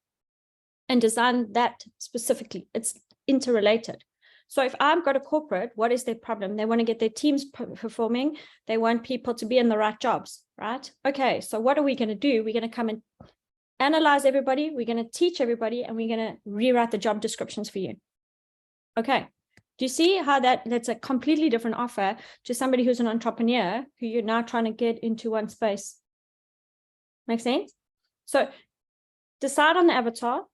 And design that specifically. It's interrelated. So if I've got a corporate, what is their problem? They want to get their teams performing. They want people to be in the right jobs, right? Okay, so what are we going to do? We're going to come and analyze everybody. We're going to teach everybody, and we're going to rewrite the job descriptions for you. Okay. Do you see how that's a completely different offer to somebody who's an entrepreneur who you're now trying to get into one space? Make sense? So decide on the avatar.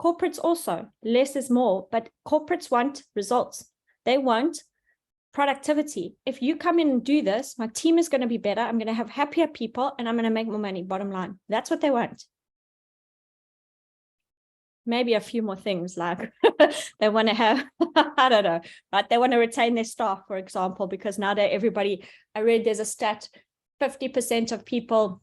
Corporates also, less is more, but corporates want results. They want productivity. If you come in and do this, my team is going to be better. I'm going to have happier people, and I'm going to make more money, bottom line. That's what they want. Maybe a few more things, like they want to have, I don't know, right? They want to retain their staff, for example, because nowadays everybody, I read there's a stat, 50% of people,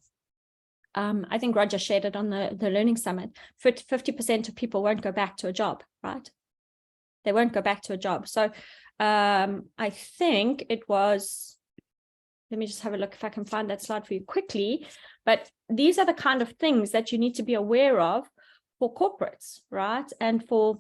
I think Roger shared it on the Learning Summit, 50% of people won't go back to a job, right? They won't go back to a job. So I think it was, let me just have a look if I can find that slide for you quickly. But these are the kind of things that you need to be aware of for corporates, right? And for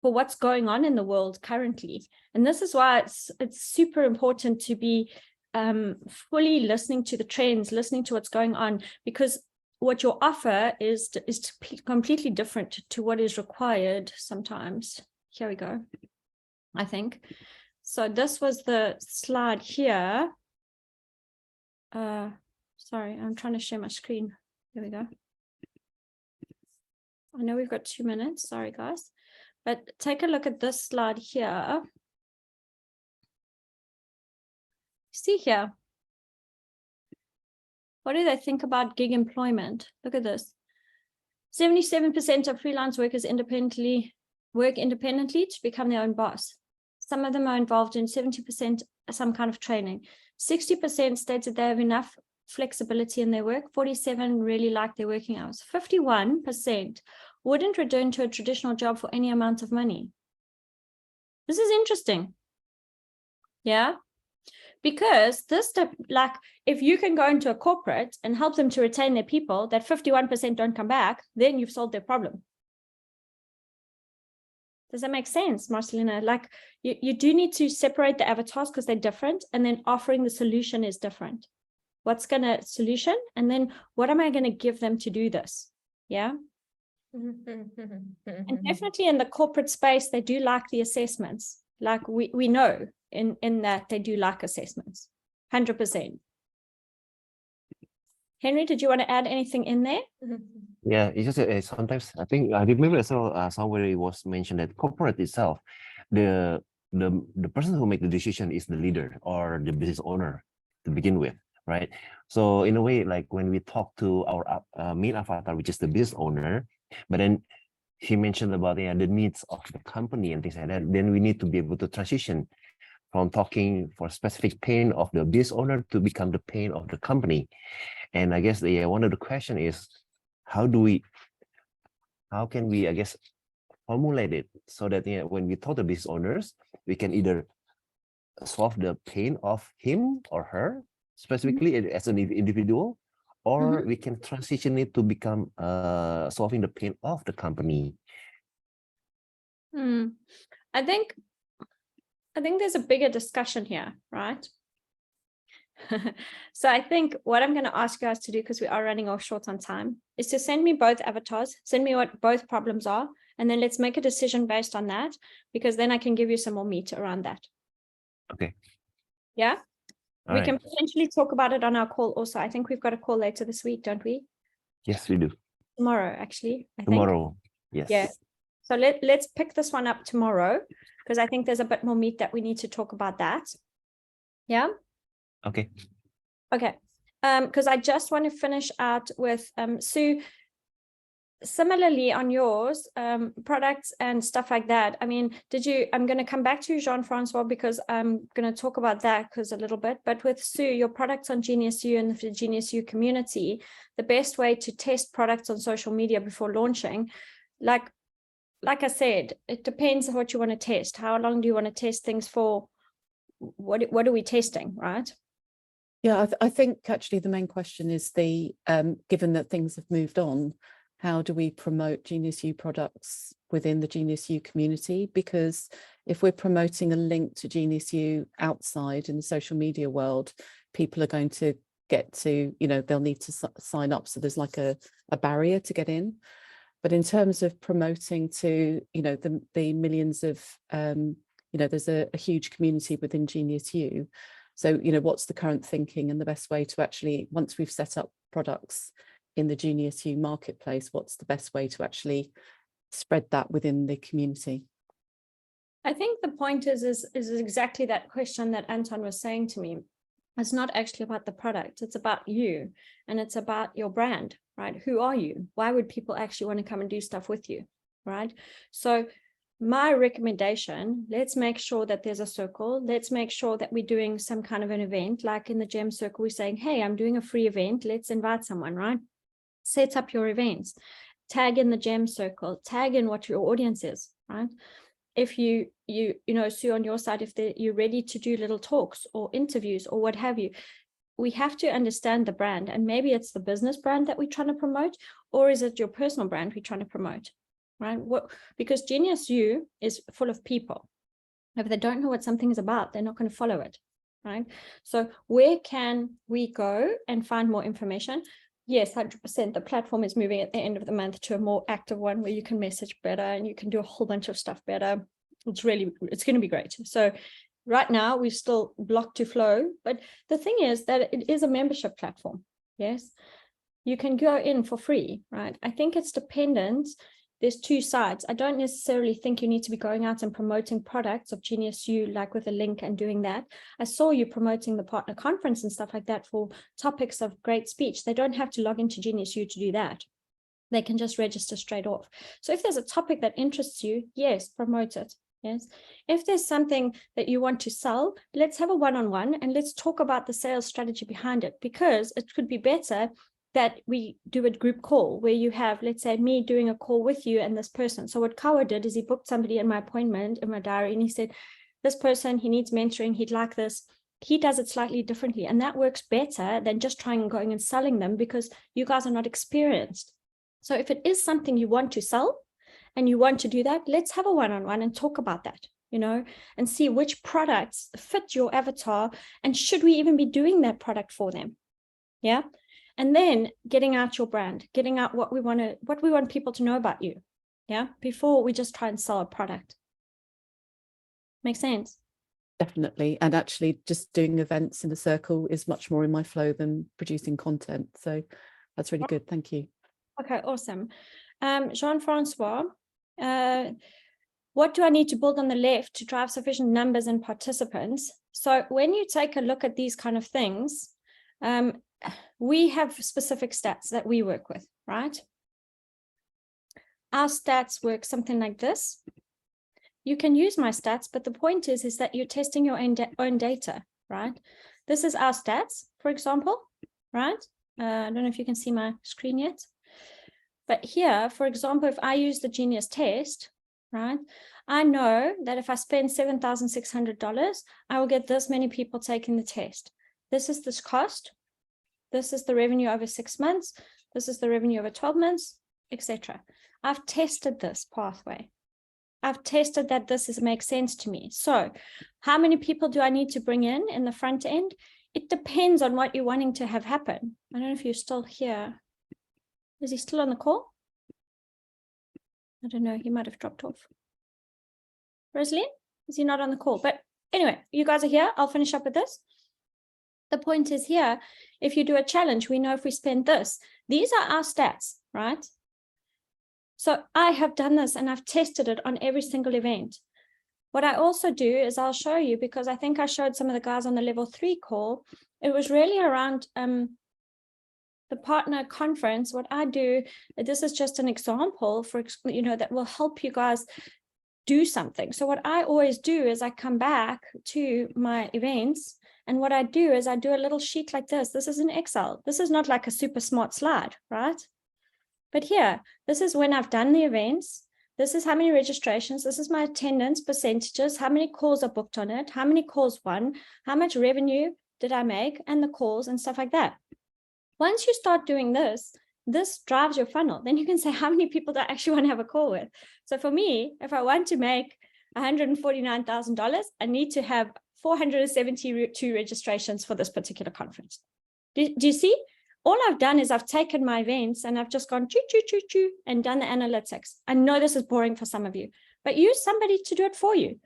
what's going on in the world currently. And this is why it's super important to be fully listening to the trends, listening to what's going on, because what your offer is completely different to what is required sometimes. Here we go, I think. So this was the slide here. Sorry, I'm trying to share my screen. Here we go. I know we've got 2 minutes. Sorry, guys. But take a look at this slide here. See here. What do they think about gig employment? Look at this. 77% of freelance workers work independently to become their own boss. Some of them are involved in 70% some kind of training. 60% stated they have enough flexibility in their work. 47% really like their working hours. 51% wouldn't return to a traditional job for any amount of money. This is interesting. Yeah. Because this, like, if you can go into a corporate and help them to retain their people, that 51% don't come back, then you've solved their problem. Does that make sense, Marcelina? Like, you do need to separate the avatars because they're different, and then offering the solution is different. What's gonna solution? And then what am I gonna give them to do this? Yeah. And definitely in the corporate space, they do like the assessments. Like we know in that they do like assessments, 100%. Henry, did you want to add anything in there? Yeah, it's just sometimes I think I remember also somewhere it was mentioned that corporate itself, the person who make the decision is the leader or the business owner to begin with, right? So in a way, like when we talk to our main avatar, which is the business owner, but then he mentioned about the needs of the company and things like that, then we need to be able to transition from talking for specific pain of the business owner to become the pain of the company. And I guess one of the question is, how can we, I guess, formulate it so that when we talk to business owners, we can either solve the pain of him or her specifically as an individual, or we can transition it to become solving the pain of the company. I think there's a bigger discussion here, right? So I think what I'm going to ask you guys to do, because we are running off short on time, is to send me both avatars, send me what both problems are, and then let's make a decision based on that, because then I can give you some more meat around that. Okay. Yeah. All We right. can potentially talk about it on our call also. I think we've got a call later this week, don't we? Yes, we do. Tomorrow, actually, I think. Tomorrow. Yes. Yeah. So let's pick this one up tomorrow, because I think there's a bit more meat that we need to talk about that. Yeah. Okay. Okay. Because I just want to finish out with Sue. Similarly on yours, products and stuff like that. I mean, I'm going to come back to you, Jean-Francois, because I'm going to talk about that because a little bit, but with Sue, your products on Genius U and the Genius U community, the best way to test products on social media before launching, like I said, it depends on what you want to test. How long do you want to test things for? What are we testing, right? Yeah, I think actually the main question is given that things have moved on, how do we promote Genius U products within the Genius U community? Because if we're promoting a link to Genius U outside in the social media world, people are going to get to, they'll need to sign up. So there's like a barrier to get in. But in terms of promoting to, the millions of, there's a huge community within Genius U. So, what's the current thinking and the best way to actually, once we've set up products in the Genius U marketplace, what's the best way to actually spread that within the community? I think the point is exactly that question that Anton was saying to me. It's not actually about the product, it's about you, and it's about your brand, right? Who are you? Why would people actually want to come and do stuff with you, right? So my recommendation, let's make sure that there's a circle. Let's make sure that we're doing some kind of an event, like in the Gem Circle, we're saying, hey, I'm doing a free event. Let's invite someone, right? Set up your events, tag in the Gem Circle, tag in what your audience is, right? If you Sue, on your side, if you're ready to do little talks or interviews or what have you, we have to understand the brand, and maybe it's the business brand that we're trying to promote, or is it your personal brand we're trying to promote, right? Because Genius U is full of people. If they don't know what something is about, they're not going to follow it, right? So where can we go and find more information? Yes, 100%. The platform is moving at the end of the month to a more active one where you can message better and you can do a whole bunch of stuff better. It's going to be great. So right now we're still blocked to flow, but the thing is that it is a membership platform. Yes, you can go in for free, right? I think it's dependent. There's two sides. I don't necessarily think you need to be going out and promoting products of Genius U, like with a link and doing that. I saw you promoting the partner conference and stuff like that for topics of great speech. They don't have to log into Genius U to do that. They can just register straight off. So if there's a topic that interests you, yes, promote it. Yes. If there's something that you want to sell, let's have a one-on-one and let's talk about the sales strategy behind it, because it could be better that we do a group call where you have, let's say, me doing a call with you and this person. So what Kawa did is he booked somebody in my appointment in my diary, and he said, this person, he needs mentoring, he'd like this. He does it slightly differently, and that works better than just going and selling them, because you guys are not experienced. So if it is something you want to sell and you want to do that, let's have a one-on-one and talk about that, and see which products fit your avatar, and should we even be doing that product for them? Yeah. And then getting out your brand, getting out what we want people to know about you. Yeah. Before we just try and sell a product. Make sense? Definitely. And actually just doing events in the circle is much more in my flow than producing content. So that's really good. Thank you. Okay, awesome. Jean-Francois, what do I need to build on the left to drive sufficient numbers and participants? So when you take a look at these kind of things, we have specific stats that we work with, right? Our stats work something like this. You can use my stats, but the point is that you're testing your own data, right? This is our stats, for example, right? I don't know if you can see my screen yet. But here, for example, if I use the Genius test, right? I know that if I spend $7,600, I will get this many people taking the test. This is this cost. This is the revenue over 6 months. This is the revenue over 12 months, etc. I've tested this pathway. I've tested that this makes sense to me. So how many people do I need to bring in the front end? it depends on what you're wanting to have happen. I don't know if you're still here. Is he still on the call? I don't know. He might have dropped off. Rosaline, is he not on the call? But anyway, you guys are here. I'll finish up with this. The point is here, if you do a challenge, we know if we spend this, these are our stats, right? So I have done this and I've tested it on every single event. What I also do is I'll show you, because I think I showed some of the guys on the level 3 call. It was really around the partner conference. What I do, this is just an example for, that will help you guys do something. So what I always do is I come back to my events, and what I do is I do a little sheet like this. This is in Excel. This is not like a super smart slide, right? But here, this is when I've done the events. This is how many registrations. This is my attendance percentages, how many calls are booked on it, how many calls won, how much revenue did I make, and the calls and stuff like that. Once you start doing this, this drives your funnel. Then you can say how many people do I actually want to have a call with. So for me, if I want to make $149,000, I need to have 472 registrations for this particular conference. Do you see? All I've done is I've taken my events and I've just gone choo, choo, choo, choo, and done the analytics. I know this is boring for some of you, but use somebody to do it for you.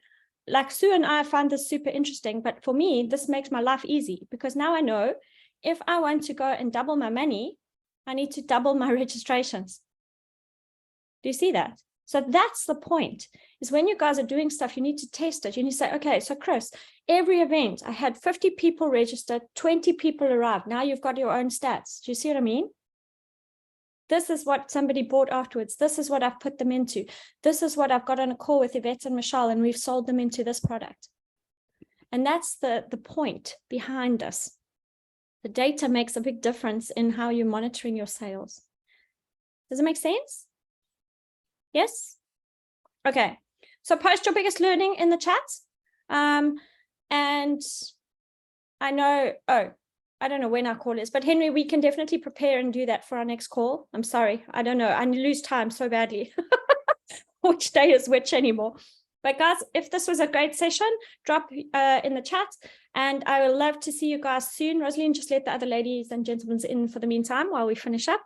Like Sue and I find this super interesting, but for me, this makes my life easy, because now I know if I want to go and double my money, I need to double my registrations. Do you see that? So that's the point, is when you guys are doing stuff, you need to test it. You need to say, okay, so Chris, every event, I had 50 people registered, 20 people arrived. Now you've got your own stats. Do you see what I mean? This is what somebody bought afterwards. This is what I've put them into. This is what I've got on a call with Yvette and Michelle, and we've sold them into this product. And that's the point behind this. The data makes a big difference in how you're monitoring your sales. Does it make sense? Yes? Okay. So post your biggest learning in the chat. And I know, I don't know when our call is, but Henry, we can definitely prepare and do that for our next call. I'm sorry. I don't know. I lose time so badly. Which day is which anymore? But guys, if this was a great session, drop in the chat, and I would love to see you guys soon. Rosaline, just let the other ladies and gentlemen in for the meantime while we finish up.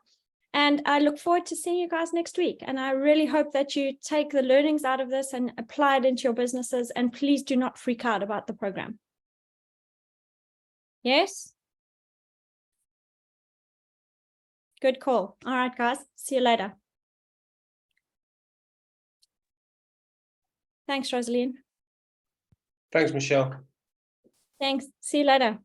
And I look forward to seeing you guys next week. And I really hope that you take the learnings out of this and apply it into your businesses. And please do not freak out about the program. Yes? Good call. All right, guys. See you later. Thanks, Rosaline. Thanks, Michelle. Thanks. See you later.